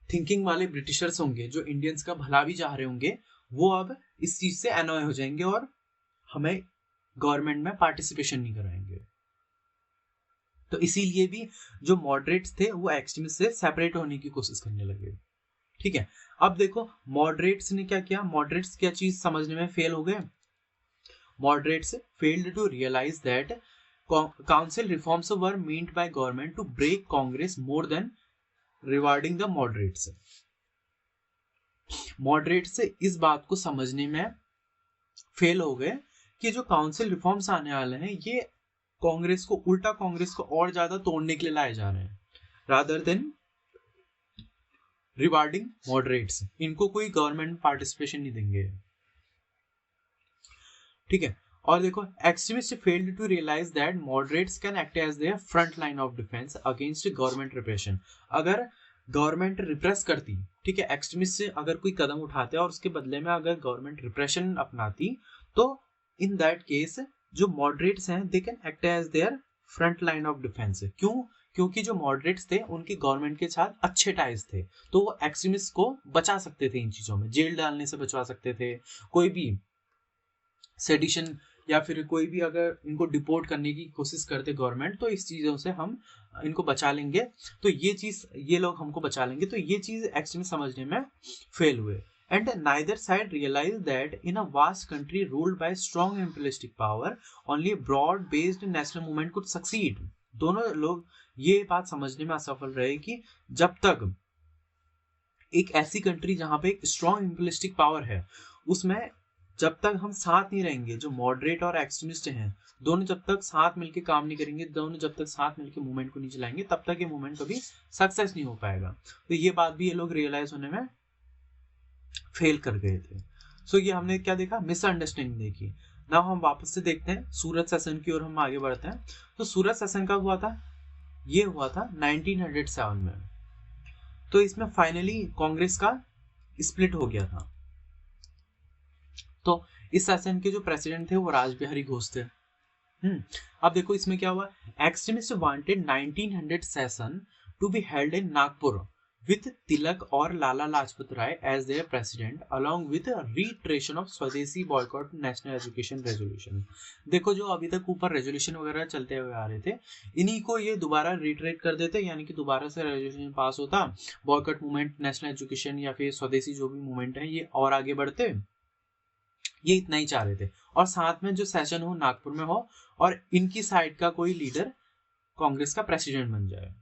थिंकिंग वाले ब्रिटिशर्स होंगे, जो इंडियंस का भला भी चाह रहे होंगे, वो अब इस चीज से अनॉय हो जाएंगे और हमें गवर्नमेंट में पार्टिसिपेशन नहीं कराएंगे। तो इसीलिए भी जो मॉडरेट्स थे वो एक्सट्रीमिस्ट से सेपरेट होने की कोशिश करने लगे, ठीक है। अब देखो मॉडरेट्स ने क्या किया, मॉडरेट्स क्या चीज समझने में फेल हो गए, moderates failed to realize that council reforms were meant by government to break Congress more than rewarding the moderates। Moderates इस बात को समझने में फेल हो गए कि जो काउंसिल रिफॉर्म्स आने वाले हैं ये कांग्रेस को और ज्यादा तोड़ने के लिए लाए जा रहे हैं, रादर देन रिवार्डिंग मॉडरेट्स। इनको कोई गवर्नमेंट पार्टिसिपेशन नहीं देंगे, ठीक है। और देखो, extremist failed to realise that moderates can act as their front line of defence against government repression. अगर गवर्नमेंट रिप्रेस करती, ठीक है, एक्सट्रीमिस्ट से अगर कोई कदम उठाते और उसके बदले में अगर गवर्नमेंट रिप्रेशन अपनाती, तो इन दैट केस जो मॉडरेट्स हैं they can act as their front line of defence. क्यों? क्योंकि जो मॉडरेट्स थे उनके गवर्नमेंट के साथ अच्छे टाइज थे, तो वो एक्सट्रीमिस्ट को बचा सकते थे, इन चीजों में जेल डालने से बचवा सकते थे, कोई भी सेडिशन या फिर कोई भी अगर इनको डिपोर्ट करने की कोशिश करते गवर्नमेंट, तो इस चीज़ों से हम इनको बचा लेंगे, तो ये लोग हमको बचा लेंगे। तो ये चीज़ एक्चुअली समझने में फेल हुए। And neither side realise that in a vast country ruled by strong imperialistic power only broad based national movement could succeed. दोनों लोग ये बात समझने में असफल रहे कि जब तक एक ऐसी कंट्री जहां पे एक स्ट्रॉन्ग इम्पीरियलिस्टिक पावर है, उसमें जब तक हम साथ नहीं रहेंगे, जो मॉडरेट और एक्सट्रीमिस्ट हैं दोनों जब तक साथ मिलके काम नहीं करेंगे, दोनों जब तक साथ मिलके मूवमेंट को नहीं चलाएंगे, तब तक ये मूवमेंट कभी सक्सेस नहीं हो पाएगा। तो ये बात भी ये लोग रियलाइज होने में फेल कर गए थे। सो ये हमने क्या देखा, मिसअंडरस्टैंडिंग देखी। नाउ हम वापस से देखते हैं सूरत सेशन की ओर हम आगे बढ़ते हैं। तो सूरत सेशन कब हुआ था? ये हुआ था 1907 में। तो इसमें फाइनली कांग्रेस का स्प्लिट हो गया था। तो इस सेशन के जो प्रेसिडेंट थे वो रासबिहारी घोष थे। अब देखो इसमें क्या हुआ, extremist wanted 1900 session to be held in Nagpur with Tilak और Lala Lajpat Rai as their president along with reiteration of स्वदेशी बॉयकॉट नेशनल एजुकेशन रेजोल्यूशन। देखो जो अभी तक ऊपर रेजोल्यूशन वगैरह चलते हुए आ रहे थे, इन्हीं को ये दोबारा रिट्रेट कर देते, यानी कि दोबारा से रेजोल्यूशन पास होता, बॉयकॉट मूवमेंट, नेशनल एजुकेशन या फिर स्वदेशी जो भी मूवमेंट है ये और आगे बढ़ते, ये इतना ही चाह रहे थे। और साथ में जो सेशन हो नागपुर में हो और इनकी साइड का कोई लीडर कांग्रेस का प्रेसिडेंट बन जाए,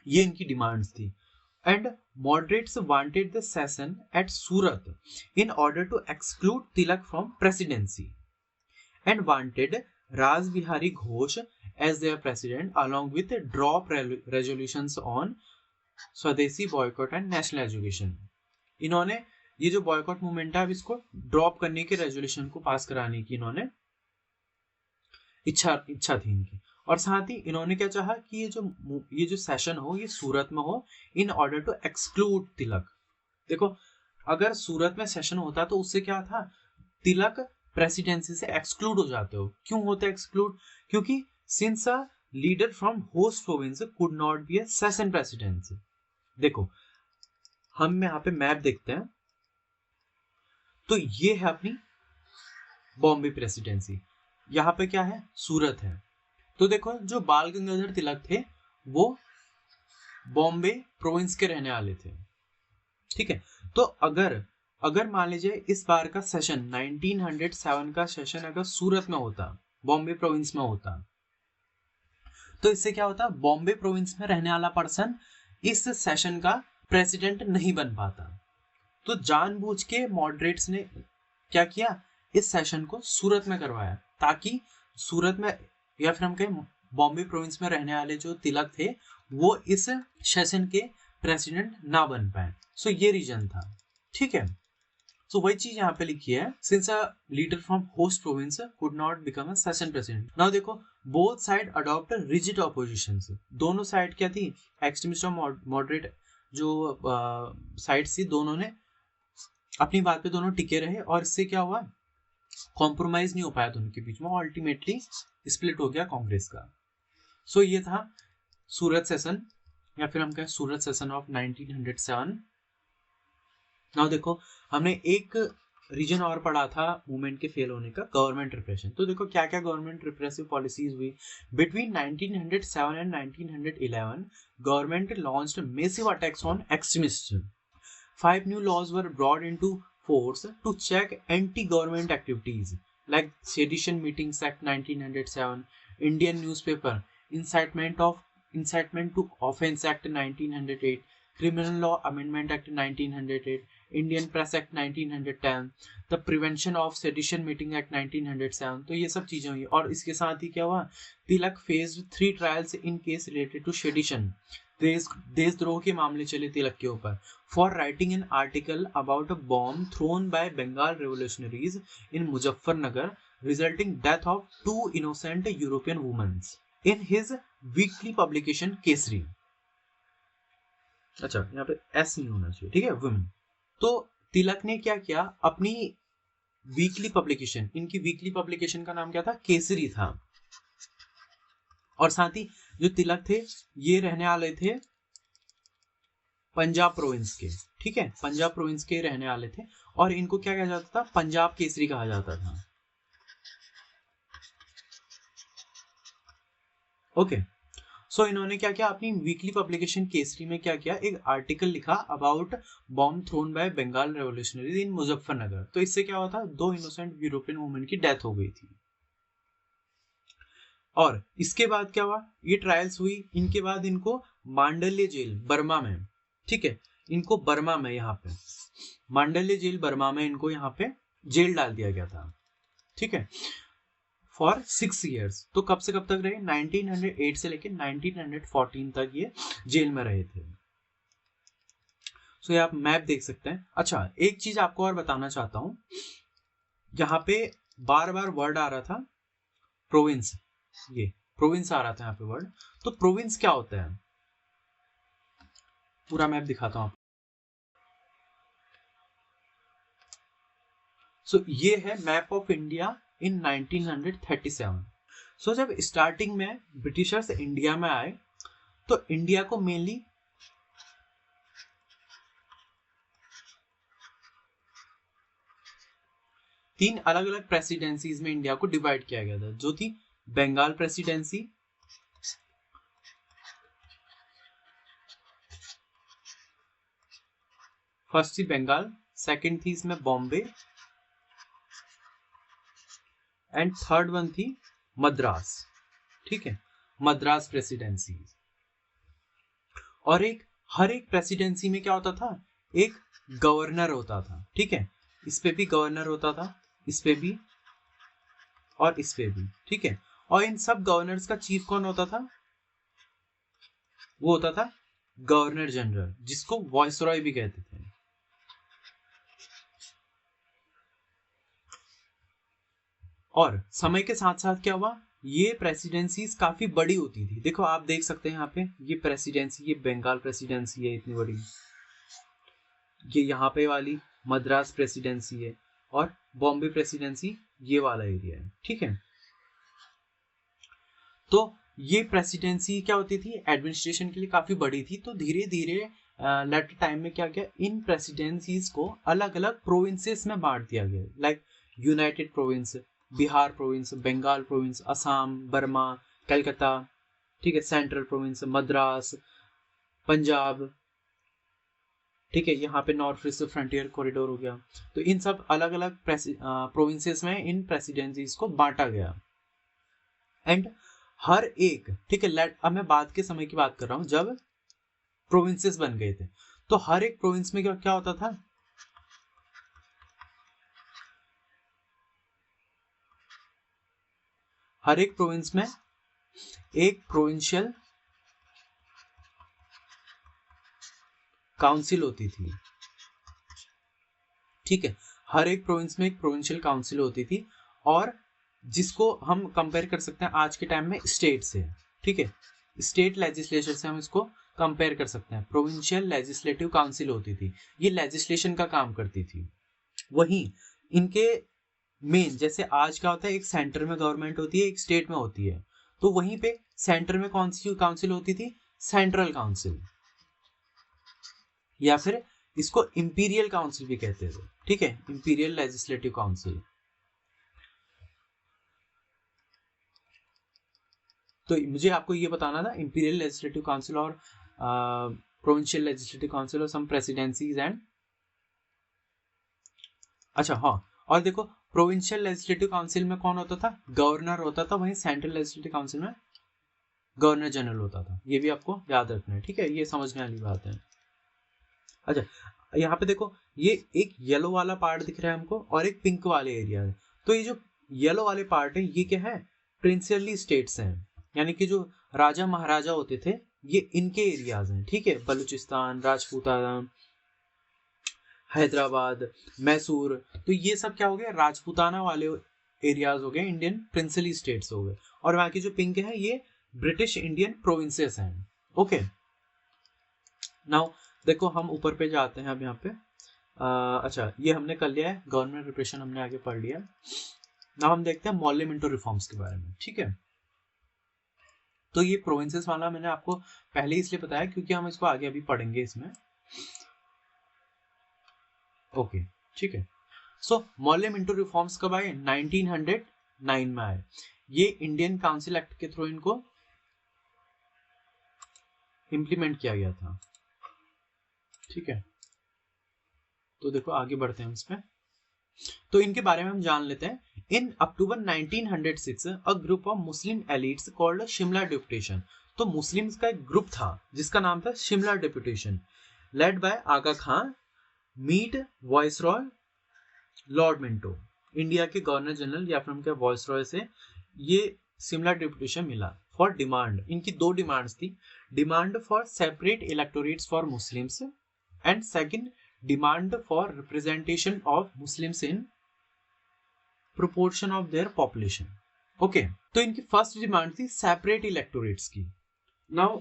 ये इनकी डिमांड्स थी। And moderates wanted the session at Surat in order to exclude Tilak from presidency and wanted Raj Bihari Ghosh as their president along with drop resolutions on swadeshi boycott and national education. इन्होंने ये जो बॉयकॉट मूवमेंट है अब इसको ड्रॉप करने के रेजोल्यूशन को पास कराने की इन्होंने इच्छा थी इनकी। और साथ ही इन्होंने क्या चाहा कि ये जो सेशन हो ये सूरत में हो इन ऑर्डर टू एक्सक्लूड तिलक। देखो अगर सूरत में सेशन होता तो उससे क्या था, तिलक प्रेसिडेंसी से एक्सक्लूड हो जाते हो। क्यों होते एक्सक्लूड? क्योंकि since a leader from host province could not be a session presidency. देखो हम यहाँ पे मैप देखते हैं, तो ये है अपनी बॉम्बे प्रेसिडेंसी, यहाँ पे क्या है, सूरत है। तो देखो जो बाल गंगाधर तिलक थे वो बॉम्बे प्रोविंस के रहने वाले थे, ठीक है। तो अगर मान लीजिए इस बार का सेशन 1907 का सेशन अगर सूरत में होता, बॉम्बे प्रोविंस में होता, तो इससे क्या होता, बॉम्बे प्रोविंस में रहने वाला पर्सन इस सेशन का प्रेसिडेंट नहीं बन पाता। तो जानबूझ के मॉडरेट्स ने क्या किया, इस सेशन को सूरत में करवाया ताकि सूरत में या फिर हम कहें बॉम्बे प्रोविंस में रहने वाले जो तिलक थे वो इस सेशन के प्रेसिडेंट ना बन पाए। सो ये रीजन था, ठीक है। सो वही चीज यहाँ पे लिखी है, since a leader from host province could not become a session president. Now देखो both side adopt rigid oppositions. दोनों साइड क्या थी, एक्सट्रीमिस्ट और मॉडरेट जो साइड थी, दोनों ने अपनी बात पे दोनों टिके रहे और इससे क्या हुआ, कॉम्प्रोमाइज नहीं हो पाया दोनों के बीच में, अल्टीमेटली स्प्लिट हो गया कांग्रेस का। सो ये था सूरत सेशन या फिर हम कहें सूरत सेशन ऑफ 1907। नाउ देखो हमने एक रीजन और पढ़ा था मूवमेंट के फेल होने का, गवर्नमेंट रिप्रेशन। तो देखो क्या क्या गवर्नमेंट रिप्रेसिव पॉलिसीज हुई between 1907 and 1911। Government launched massive attacks on extremist. 5 new laws were brought into force to check anti-government activities like Sedition Meetings Act 1907, Indian Newspaper Incitement to Offence Act 1908, criminal law amendment act 1908, Indian press act 1910, the prevention of sedition meeting act 1907। तो ये सब चीजें हुई और इसके साथ ही क्या हुआ, Tilak faced 3 trials in case related to sedition, देशद्रोह के मामले चले तिलक के ऊपर, for writing an article about a bomb thrown by Bengal revolutionaries in Muzaffarnagar resulting death of 2 innocent European womens in his weekly publication Kesari. अच्छा, यहाँ पे एस नहीं होना चाहिए, ठीक है, वुमेन। तो तिलक ने क्या किया, अपनी वीकली पब्लिकेशन, इनकी वीकली पब्लिकेशन का नाम क्या था, केसरी था। और साथ ही जो तिलक थे ये रहने वाले थे पंजाब प्रोविंस के, ठीक है, पंजाब प्रोविंस के रहने वाले थे और इनको क्या कहा जाता था, पंजाब केसरी कहा जाता था। ओके, सो इन्होंने क्या किया, अपनी वीकली पब्लिकेशन केसरी में क्या किया, एक आर्टिकल लिखा about bomb thrown by Bengal revolutionaries in Muzaffarnagar. तो इससे क्या हुआ था, 2 इनोसेंट यूरोपियन वुमेन की डेथ हो गई थी। और इसके बाद क्या हुआ, ये ट्रायल्स हुई, इनके बाद इनको मांडल्य जेल बर्मा में, ठीक है, इनको बर्मा में, यहाँ पे मांडल्य जेल बर्मा में इनको यहाँ पे जेल डाल दिया गया था, ठीक है, फॉर 6 years। तो कब से कब तक रहे, 1908 से लेकर 1914 तक ये जेल में रहे थे। सो ये आप मैप देख सकते हैं। अच्छा, एक चीज आपको और बताना चाहता हूं, यहाँ पे बार बार वर्ड आ रहा था प्रोविंस, ये प्रोविंस आ रहा था यहाँ पे वर्ड। तो प्रोविंस क्या होता है, पूरा मैप दिखाता हूं आपको। सो ये है मैप ऑफ इंडिया इन 1937। सो जब स्टार्टिंग में ब्रिटिशर्स इंडिया में आए तो इंडिया को मेनली तीन अलग अलग प्रेसिडेंसीज में इंडिया को डिवाइड किया गया था, जो थी बंगाल प्रेसिडेंसी, फर्स्ट थी बंगाल, सेकंड थी इसमें बॉम्बे एंड थर्ड वन थी मद्रास, ठीक है, मद्रास प्रेसिडेंसी। और हर एक प्रेसिडेंसी में क्या होता था, एक गवर्नर होता था, ठीक है, इस पे भी गवर्नर होता था, इस पे भी और इस पे भी, ठीक है। और इन सब गवर्नर्स का चीफ कौन होता था, वो होता था गवर्नर जनरल, जिसको वॉइसरॉय भी कहते थे। और समय के साथ साथ क्या हुआ, ये प्रेसिडेंसीज काफी बड़ी होती थी। देखो आप देख सकते हैं यहाँ पे, ये प्रेसिडेंसी, ये बंगाल प्रेसिडेंसी है इतनी बड़ी, ये यहाँ पे वाली मद्रास प्रेसिडेंसी है और बॉम्बे प्रेसिडेंसी ये वाला एरिया है, ठीक है। तो ये प्रेसिडेंसी क्या होती थी, एडमिनिस्ट्रेशन के लिए काफी बड़ी थी। तो धीरे धीरे लेटर टाइम में क्या किया, इन प्रेसिडेंसीज को अलग अलग प्रोविंसेस में बांट दिया गया, like United Province, Bihar province, Bengal province, Assam, Burma, Calcutta, ठीक है, सेंट्रल प्रोविंस, मद्रास, पंजाब, ठीक है, यहाँ पे नॉर्थ ईस्ट फ्रंटियर कॉरिडोर हो गया। तो इन सब अलग अलग प्रोविंसेस में इन प्रेसिडेंसीज को बांटा गया। एंड हर एक, ठीक है, अब मैं बाद के समय की बात कर रहा हूं जब प्रोविंसेस बन गए थे। तो हर एक प्रोविंस में क्या होता था, हर एक प्रोविंस में एक प्रोविंशियल काउंसिल होती थी, ठीक है, हर एक प्रोविंस में एक प्रोविंशियल काउंसिल होती थी, और जिसको हम कंपेयर कर सकते हैं आज के टाइम में स्टेट से, ठीक है, स्टेट लेजिस्लेचर से हम इसको कंपेयर कर सकते हैं। प्रोविंशियल लेजिस्लेटिव काउंसिल होती थी, ये लेजिस्लेशन का काम करती थी। वहीं इनके मेन, जैसे आज का होता है, एक सेंटर में गवर्नमेंट होती है, एक स्टेट में होती है, तो वहीं पे सेंटर में कौन सी काउंसिल होती थी, सेंट्रल काउंसिल, या फिर इसको इंपीरियल काउंसिल भी कहते थे, ठीक है, इंपीरियल लेजिस्लेटिव काउंसिल। तो मुझे आपको ये बताना था, इंपीरियल लेजिस्लेटिव काउंसिल और प्रोविंशियल लेजिस्लेटिव काउंसिल और सम प्रेसिडेंसीज एंड, अच्छा हाँ, और देखो प्रोविंशियल लेजिस्लेटिव काउंसिल में कौन होता था, गवर्नर होता था, वहीं सेंट्रल लेजिस्लेटिव काउंसिल में गवर्नर जनरल होता था। ये भी आपको याद रखना है, ठीक है, ये समझने वाली बात है। अच्छा, यहाँ पे देखो ये एक येलो वाला पार्ट दिख रहा है हमको और एक पिंक वाले एरिया है। तो ये जो येलो वाले पार्ट है ये क्या है, प्रिंसियली स्टेट्स हैं, यानी कि जो राजा महाराजा होते थे ये इनके एरियाज हैं, ठीक है। बलूचिस्तान, राजपूताना, हैदराबाद, मैसूर, तो ये सब क्या हो गया, राजपूताना वाले एरियाज हो गए, इंडियन प्रिंसियली स्टेट्स हो गए। और वहां की जो पिंक है ये ब्रिटिश इंडियन प्रोविंसेस हैं। ओके, नाउ देखो हम ऊपर पे जाते हैं अब यहाँ पे। अच्छा, ये हमने कर लिया है, गवर्नमेंट रिप्रेशन हमने आगे पढ़ लिया। नाउ हम देखते हैं मॉल्ले मिंटो रिफॉर्म्स के बारे में, ठीक है। तो ये प्रोविंसेस वाला मैंने आपको पहले इसलिए बताया क्योंकि हम इसको आगे अभी पढ़ेंगे इसमें। ओके, ठीक है। सो मॉल्ले मिंटो रिफॉर्म्स कब आए, 1909 में आए। ये इंडियन काउंसिल एक्ट के थ्रू इनको इंप्लीमेंट किया गया था, ठीक है। तो देखो आगे बढ़ते हैं इसमें, तो इनके बारे में हम जान लेते हैं। In October 1906 a group of Muslim elites called Shimla deputation. तो मुस्लिम्स का एक ग्रुप था जिसका नाम था Shimla deputation, led by Aga Khan, meet viceroy Lord Minto. India के गवर्नर जनरल या फिर उनके वाइसरॉय से ये शिमला डेपुटेशन मिला फॉर डिमांड। इनकी दो डिमांड्स थी, demand for separate electorates for Muslims and second demand for representation of Muslims in proportion of their population. Okay, तो इनकी फर्स्ट डिमांड थी सेपरेट इलेक्टोरेट्स की। नाउ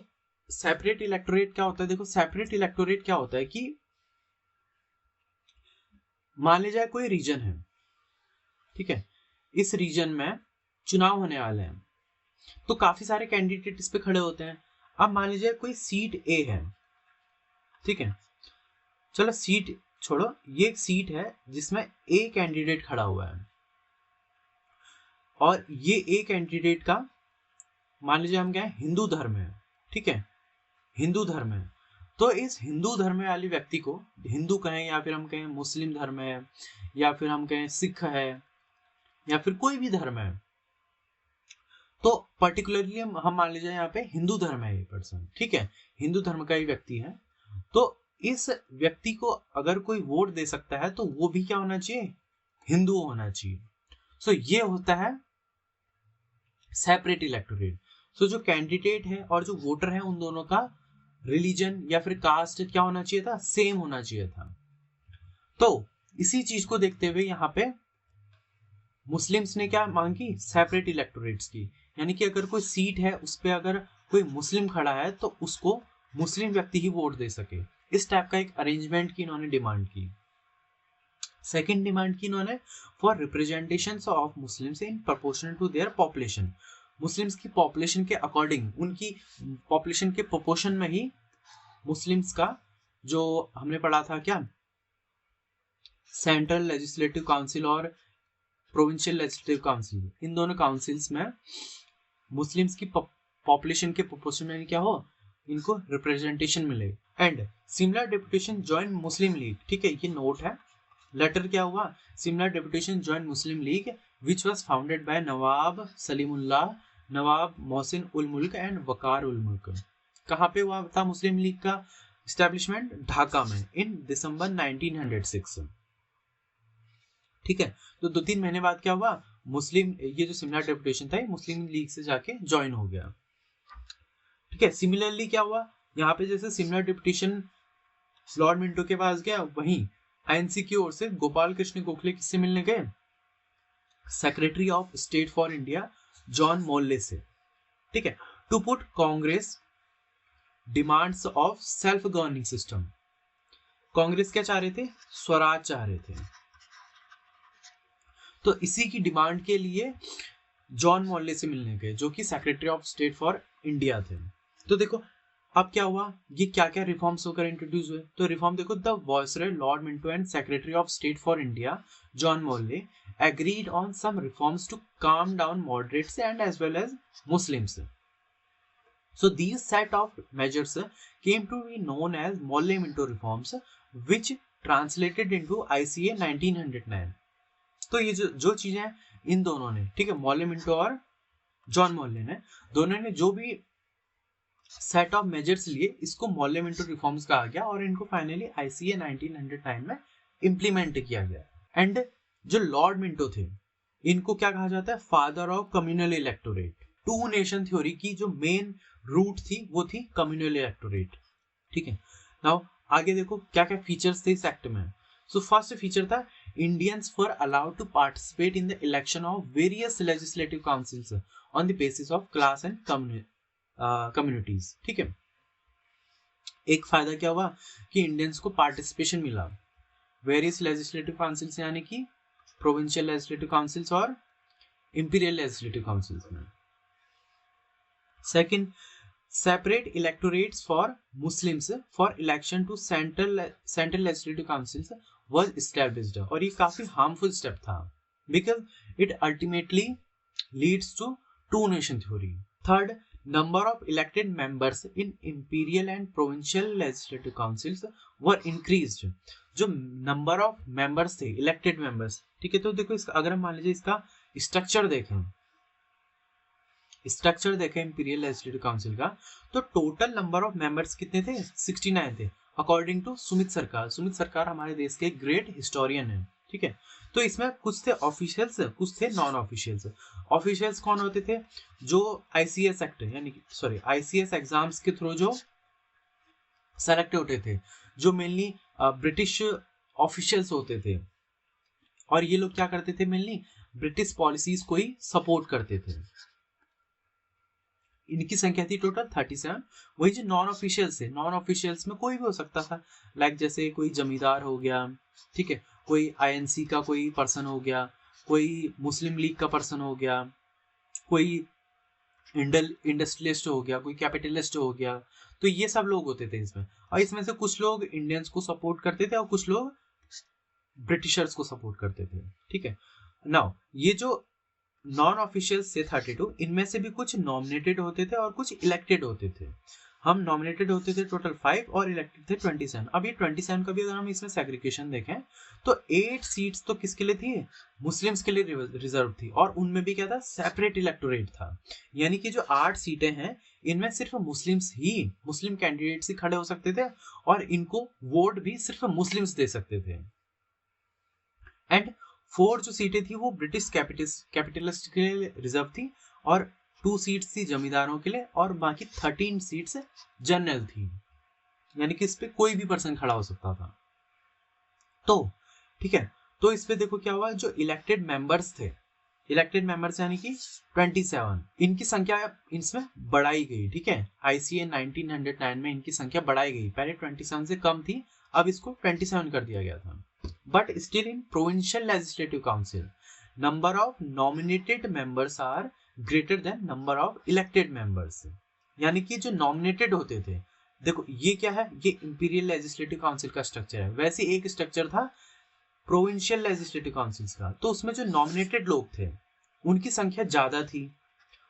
सेपरेट इलेक्टोरेट क्या होता है, देखो सेपरेट इलेक्टोरेट क्या होता है कि मान लीजिए जाए कोई रीजन है, ठीक है, इस रीजन में चुनाव होने वाले हैं तो काफी सारे कैंडिडेट इस पे खड़े होते हैं। अब मान लीजिए कोई सीट ए है, ठीक है, चलो सीट छोड़ो, ये एक सीट है जिसमें ए कैंडिडेट खड़ा हुआ है और ये ए कैंडिडेट का मान लीजिए हम कहें हिंदू धर्म है, ठीक है, हिंदू धर्म है। तो इस हिंदू धर्म वाले व्यक्ति को हिंदू कहें या फिर हम कहें मुस्लिम धर्म है या फिर हम कहें सिख है या फिर कोई भी धर्म है, तो पर्टिकुलरली हम मान लीजिए यहाँ पे हिंदू धर्म है ये पर्सन, ठीक है, हिंदू धर्म का ही व्यक्ति है। तो इस व्यक्ति को अगर कोई वोट दे सकता है तो वो भी क्या होना चाहिए, हिंदू होना चाहिए। सो ये होता है सेपरेट इलेक्टोरेट। सो जो कैंडिडेट है और जो वोटर है उन दोनों का रिलीजन या फिर कास्ट क्या होना चाहिए था, सेम होना चाहिए था। तो इसी चीज को देखते हुए यहाँ पे मुस्लिम्स ने क्या मांग की, सेपरेट इलेक्टोरेट्स की, यानी कि अगर कोई सीट है उस पर अगर कोई मुस्लिम खड़ा है तो उसको मुस्लिम व्यक्ति ही वोट दे सके। इस टाइप का एक अरेंजमेंट की इन्होंने डिमांड की। सेकंड डिमांड की इन्होंने for representation of Muslims in proportional to their population. Muslims की पॉपुलेशन के अकॉर्डिंग, उनकी पॉपुलेशन के प्रोपोर्शन में ही मुस्लिम्स का जो हमने पढ़ा था क्या, सेंट्रल लेजिस्लेटिव काउंसिल और प्रोविंशियल लेजिस्लेटिव काउंसिल, इन दोनों काउंसिल्स में मुस्लिम्स की पॉपुलेशन के प्रोपोर्शन में क्या हो, इनको रिप्रेजेंटेशन मिले। And Shimla deputation join Muslim League, ठीक है, ये नोट है, लेटर क्या हुआ, Shimla deputation join Muslim League which was founded by Nawab Salimullah, Nawab Mohsin ul Mulk and Viqar ul Mulk. कहाँ पे हुआ था मुस्लिम लीग का एस्टेब्लिशमेंट, ढाका में, इन दिसंबर 1906, ठीक है। तो 2-3 महीने बाद क्या हुआ, मुस्लिम ये जो शिमला डेपुटेशन था ये मुस्लिम लीग से जाके ज्वाइन हो गया, ठीक है। सिमिलरली क्या हुआ, यहाँ पे जैसे शिमला डेपुटेशन लॉर्ड मिंटो के पास गया, वहीं आईएनसी की ओर से गोपाल कृष्ण गोखले किससे मिलने गए, secretary of state for India John Morley से, ठीक है, to put Congress demands of self governing system. Congress क्या चाह रहे थे, स्वराज चाह रहे थे, तो इसी की डिमांड के लिए जॉन मोल्ले से मिलने गए जो कि secretary of state for India थे। तो देखो अब क्या हुआ, ये क्या क्या रिफॉर्म्स होकर इंट्रोड्यूस हुए, तो रिफॉर्म देखो, the viceroy Lord Minto and secretary of state for India John Morley agreed on some reforms to calm down moderates and as well as Muslims. So these set of measures came to be known as Molle-Minto reforms, which translated into ICA 1909. तो ये जो चीजें इन दोनों ने, ठीक है, मोले मिंटो और जॉन मोल्ले ने, दोनों ने जो भी सेट ऑफ मेजर्स लिए इसको मोल्ले मिंटो रिफॉर्म्स कहा गया और इनको फाइनली आईसीए 1909 में इम्प्लीमेंट किया गया। एंड जो लॉर्ड मिंटो थे इनको क्या कहा जाता है, father of communal electorate. Two nation theory की जो मेन रूट थी वो थी कम्युनल इलेक्टोरेट। ठीक है, नाउ आगे देखो क्या क्या फीचर्स थे इस एक्ट में। सो फर्स्ट फीचर था Indians were allowed to participate in the election of various legislative councils on the basis of class and communities. ठीक है, एक फायदा क्या हुआ कि इंडियंस को पार्टिसिपेशन मिला वेरियस लेजिस्लेटिव काउंसिल्स यानी कि प्रोविंशियल लेजिस्लेटिव काउंसिल्स और इंपीरियल लेजिस्लेटिव काउंसिल्स में। Second, separate electorates for Muslims for election to central legislative councils was established. और ये काफी हार्मफुल स्टेप था because it ultimately leads to two nation theory. Third, number of elected members in imperial and provincial legislative councils were increased। जो नंबर ऑफ मेंबर्स थे इलेक्टेड मेंबर्स, ठीक है, तो देखो इसका अगर हम मान लीजिए इसका स्ट्रक्चर देखें इंपीरियल लेजिस्लेटिव काउंसिल का, तो टोटल नंबर ऑफ मेंबर्स कितने थे, 69 थे अकॉर्डिंग टू सुमित सरकार। सुमित सरकार हमारे देश के ग्रेट हिस्टोरियन है। ठीक है, तो इसमें कुछ थे ऑफिशियल्स, कुछ थे नॉन ऑफिशियल्स। ऑफिशियल्स कौन होते थे, जो आईसीएस एक्ट यानी कि आईसीएस एग्जाम्स के थ्रू जो सेलेक्ट होते थे, जो मेनली ब्रिटिश ऑफिशियल्स होते थे, और ये लोग क्या करते थे, मेनली ब्रिटिश पॉलिसीज को ही सपोर्ट करते थे। इनकी संख्या थी टोटल 37। वही जो नॉन ऑफिशियल्स थे, नॉन ऑफिशियल्स में कोई भी हो सकता था, लाइक जैसे कोई जमींदार हो गया, ठीक है, कोई आईएनसी का कोई पर्सन हो गया, कोई मुस्लिम लीग का पर्सन हो गया, कोई इंडस्ट्रियलिस्ट हो गया, कोई कैपिटलिस्ट हो गया, तो ये सब लोग होते थे इसमें। और इसमें से कुछ लोग इंडियंस को सपोर्ट करते थे और कुछ लोग ब्रिटिशर्स को सपोर्ट करते थे। ठीक है, नाउ ये जो नॉन ऑफिशियल्स थे 32, इनमें से भी कुछ नॉमिनेटेड होते थे और कुछ इलेक्टेड होते थे। हम नॉमिनेटेड होते थे टोटल 5 और इलेक्टेड थे 27। अब ये 27 का भी अगर हम इसमें सेग्रीगेशन देखें तो 8 सीट्स तो किसके लिए थी, मुस्लिम्स के लिए रिजर्व थी, और उनमें भी क्या था, सेपरेट इलेक्टोरेट था। यानी कि जो 8 सीटें हैं इनमें सिर्फ मुस्लिम्स ही, मुस्लिम कैंडिडेट्स ही खड़े हो सकते थे और इनको वोट भी सिर्फ मुस्लिम्स दे सकते थे। एंड 4 जो सीटें थी वो ब्रिटिश कैपिटलिस्ट के लिए रिजर्व थी, और 2 सीट्स थी जमींदारों के लिए, और बाकी 13 सीट्स जनरल थी, यानी कि इस पे कोई भी पर्सन खड़ा हो सकता था। तो ठीक है, तो इस पे देखो क्या हुआ, जो इलेक्टेड मेंबर्स थे, इलेक्टेड मेंबर्स यानी कि 27, इनकी संख्या इसमें बढ़ाई गई। ठीक है, आईसीए 1909 में इनकी संख्या बढ़ाई गई, पहले 27 से कम थी, अब इसको 27 कर दिया गया था। But still in provincial legislative council number of nominated members are greater than number of elected members. यानी कि जो नॉमिनेटेड होते थे, देखो ये क्या है, ये इंपीरियल लेजिस्लेटिव काउंसिल का स्ट्रक्चर है। वैसे एक स्ट्रक्चर था प्रोविंशियल लेजिस्लेटिव काउंसिल्स का, तो उसमें जो नॉमिनेटेड लोग थे उनकी संख्या ज्यादा थी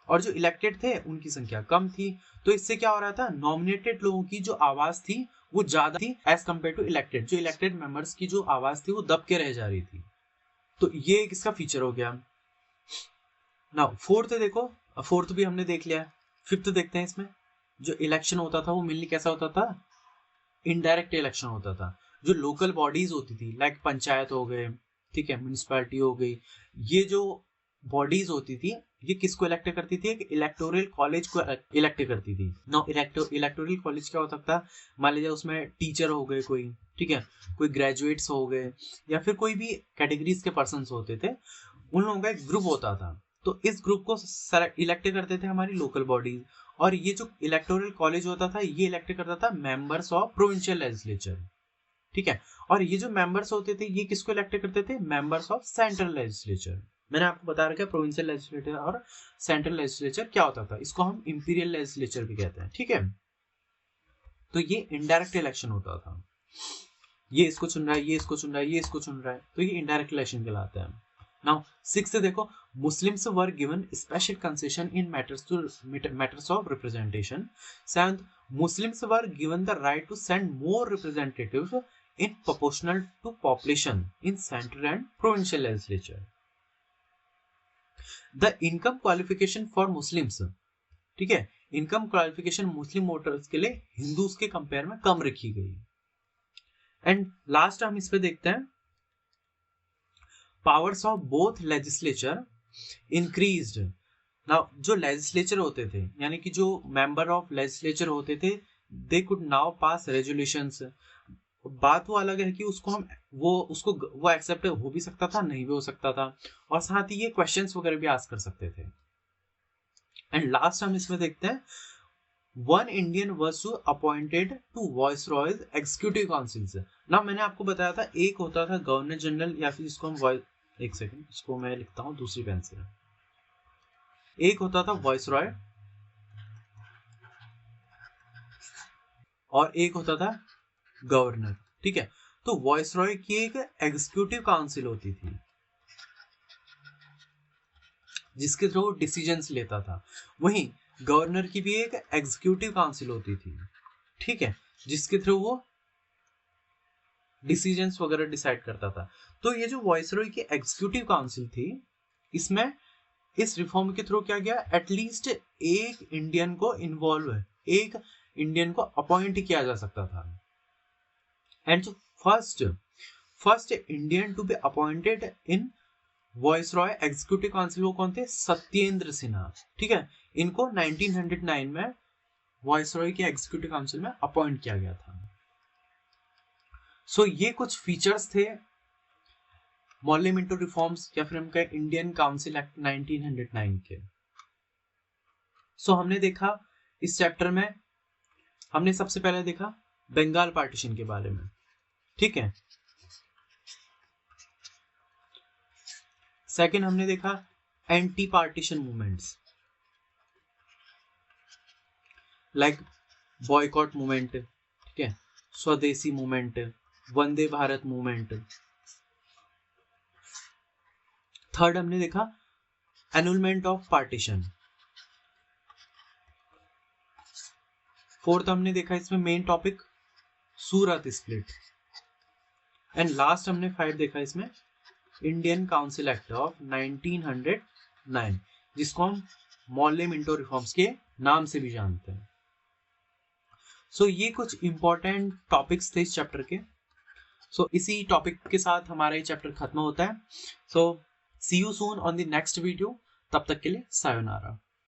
और जो इलेक्टेड थे उनकी संख्या कम थी। तो इससे क्या हो रहा था, नॉमिनेटेड लोगों की जो आवाज थी वो ज्यादा थी एज कम्पेयर टू इलेक्टेड। जो इलेक्टेड मेंबर्स की जो आवाज थी वो दब के रह जा रही थी। तो ये एक इसका फीचर हो गया। नाउ फोर्थ देखो, फोर्थ भी हमने देख लिया, फिफ्थ देखते हैं। इसमें जो इलेक्शन होता था वो मेनली कैसा होता था, इनडायरेक्ट इलेक्शन होता था। जो लोकल बॉडीज होती थी लाइक पंचायत हो गए, ठीक है, म्यूनिसिपैलिटी हो गई, ये जो बॉडीज होती थी ये किसको इलेक्ट करती थी, एक इलेक्टोरल कॉलेज को इलेक्ट करती थी। नो इलेक्टोरल कॉलेज क्या हो सकता, मान लीजिए उसमें टीचर हो गए कोई, ठीक है, कोई ग्रेजुएट्स हो गए, या फिर कोई भी कैटेगरीज के पर्सन होते थे, उन लोगों का एक ग्रुप होता था। तो इस ग्रुप को इलेक्ट करते थे हमारी लोकल बॉडीज, और ये जो इलेक्टोरल कॉलेज होता था ये इलेक्ट करता था मेंबर्स ऑफ प्रोविंशियल लेजिस्लेचर। ठीक है, और ये जो मेंबर्स होते थे ये किसको इलेक्ट करते थे, मेंबर्स ऑफ सेंट्रल लेजिस्लेचर। मैंने आपको बता रखा है प्रोविंशियल लेजिस्लेचर और सेंट्रल लेजिस्लेचर क्या होता था, इसको हम इंपीरियल लेजिस्लेचर भी कहते हैं। ठीक है, तो ये इनडायरेक्ट इलेक्शन होता था, ये इसको चुन रहा है, ये इसको चुन रहा है, ये इसको चुन रहा है, तो ये इनडायरेक्ट इलेक्शन कहलाता है। नाउ सिक्स्थ देखो, Muslims were given special concession in matters of representation. Seventh, Muslims were given the right to send more representatives in proportional to population in central and provincial legislature. The income qualification for Muslims, ठीक है, इनकम क्वालिफिकेशन मुस्लिम वोटर्स के लिए हिंदूज के कंपेयर में कम रखी गई। एंड लास्ट हम इस पे देखते हैं, powers of both legislature increased. Now जो लेजिस्लेचर होते थे, यानी कि जो मेंबर ऑफ लेजिस्लेचर होते थे, they could now pass resolutions. बात वो अलग है कि उसको वो एक्सेप्ट हो भी सकता था, नहीं भी हो सकता था, और साथ ही ये क्वेश्चंस वगैरह भी आस्क कर सकते थे। एंड लास्ट हम इसमें देखते हैं, one Indian was appointed to viceroy's executive councils. ना मैंने आपको बताया था एक होता था गवर्नर जनरल, या फिर इसको हम एक सेकंड, इसको मैं लिखता हूँ दूसरी पेन से। एक होता था वाइसरॉय और एक होता था गवर्नर, ठीक है। तो वाइसरॉय की एक एग्जीक्यूटिव काउंसिल होती थी जिसके थ्रू डिसीजंस लेता था, वहीं गवर्नर की भी एक एग्जीक्यूटिव काउंसिल होती थी, ठीक है, जिसके थ्रू वो डिसीजंस वगैरह डिसाइड करता था। तो ये जो वाइसरॉय की एग्जीक्यूटिव काउंसिल थी, इसमें इस रिफॉर्म के थ्रू क्या गया, एटलीस्ट एक इंडियन को इन्वॉल्व है, एक इंडियन को अपॉइंट किया जा सकता था। एंड जो first Indian to be appointed in viceroy executive council वो कौन थे, सत्येंद्र सिन्हा, ठीक है। इनको 1909 में वाइसरॉय के एग्जीक्यूटिव काउंसिल में अपॉइंट किया गया था। सो ये कुछ फीचर्स थे मॉर्ले मिंटो रिफॉर्म्स या फिर हम कहें इंडियन काउंसिल एक्ट 1909 के। सो हमने देखा इस चैप्टर में, हमने सबसे पहले देखा बंगाल पार्टीशन के बारे में, ठीक है। सेकंड हमने देखा anti partition movements like boycott movement, ठीक है, स्वदेशी movement, Vande Bharat movement. Third हमने देखा एनुलमेंट ऑफ पार्टीशन। फोर्थ हमने देखा इसमें main topic Surat split. And last हमने 5 देखा इसमें इंडियन काउंसिल एक्ट ऑफ 1909, जिसको हम मॉर्ले मिंटो रिफॉर्म्स के नाम से भी जानते हैं। सो ये कुछ इंपॉर्टेंट टॉपिक्स थे इस चैप्टर के। सो इसी टॉपिक के साथ हमारा ये चैप्टर खत्म होता है। So see you soon on the next video, तब तक के लिए सायोनारा।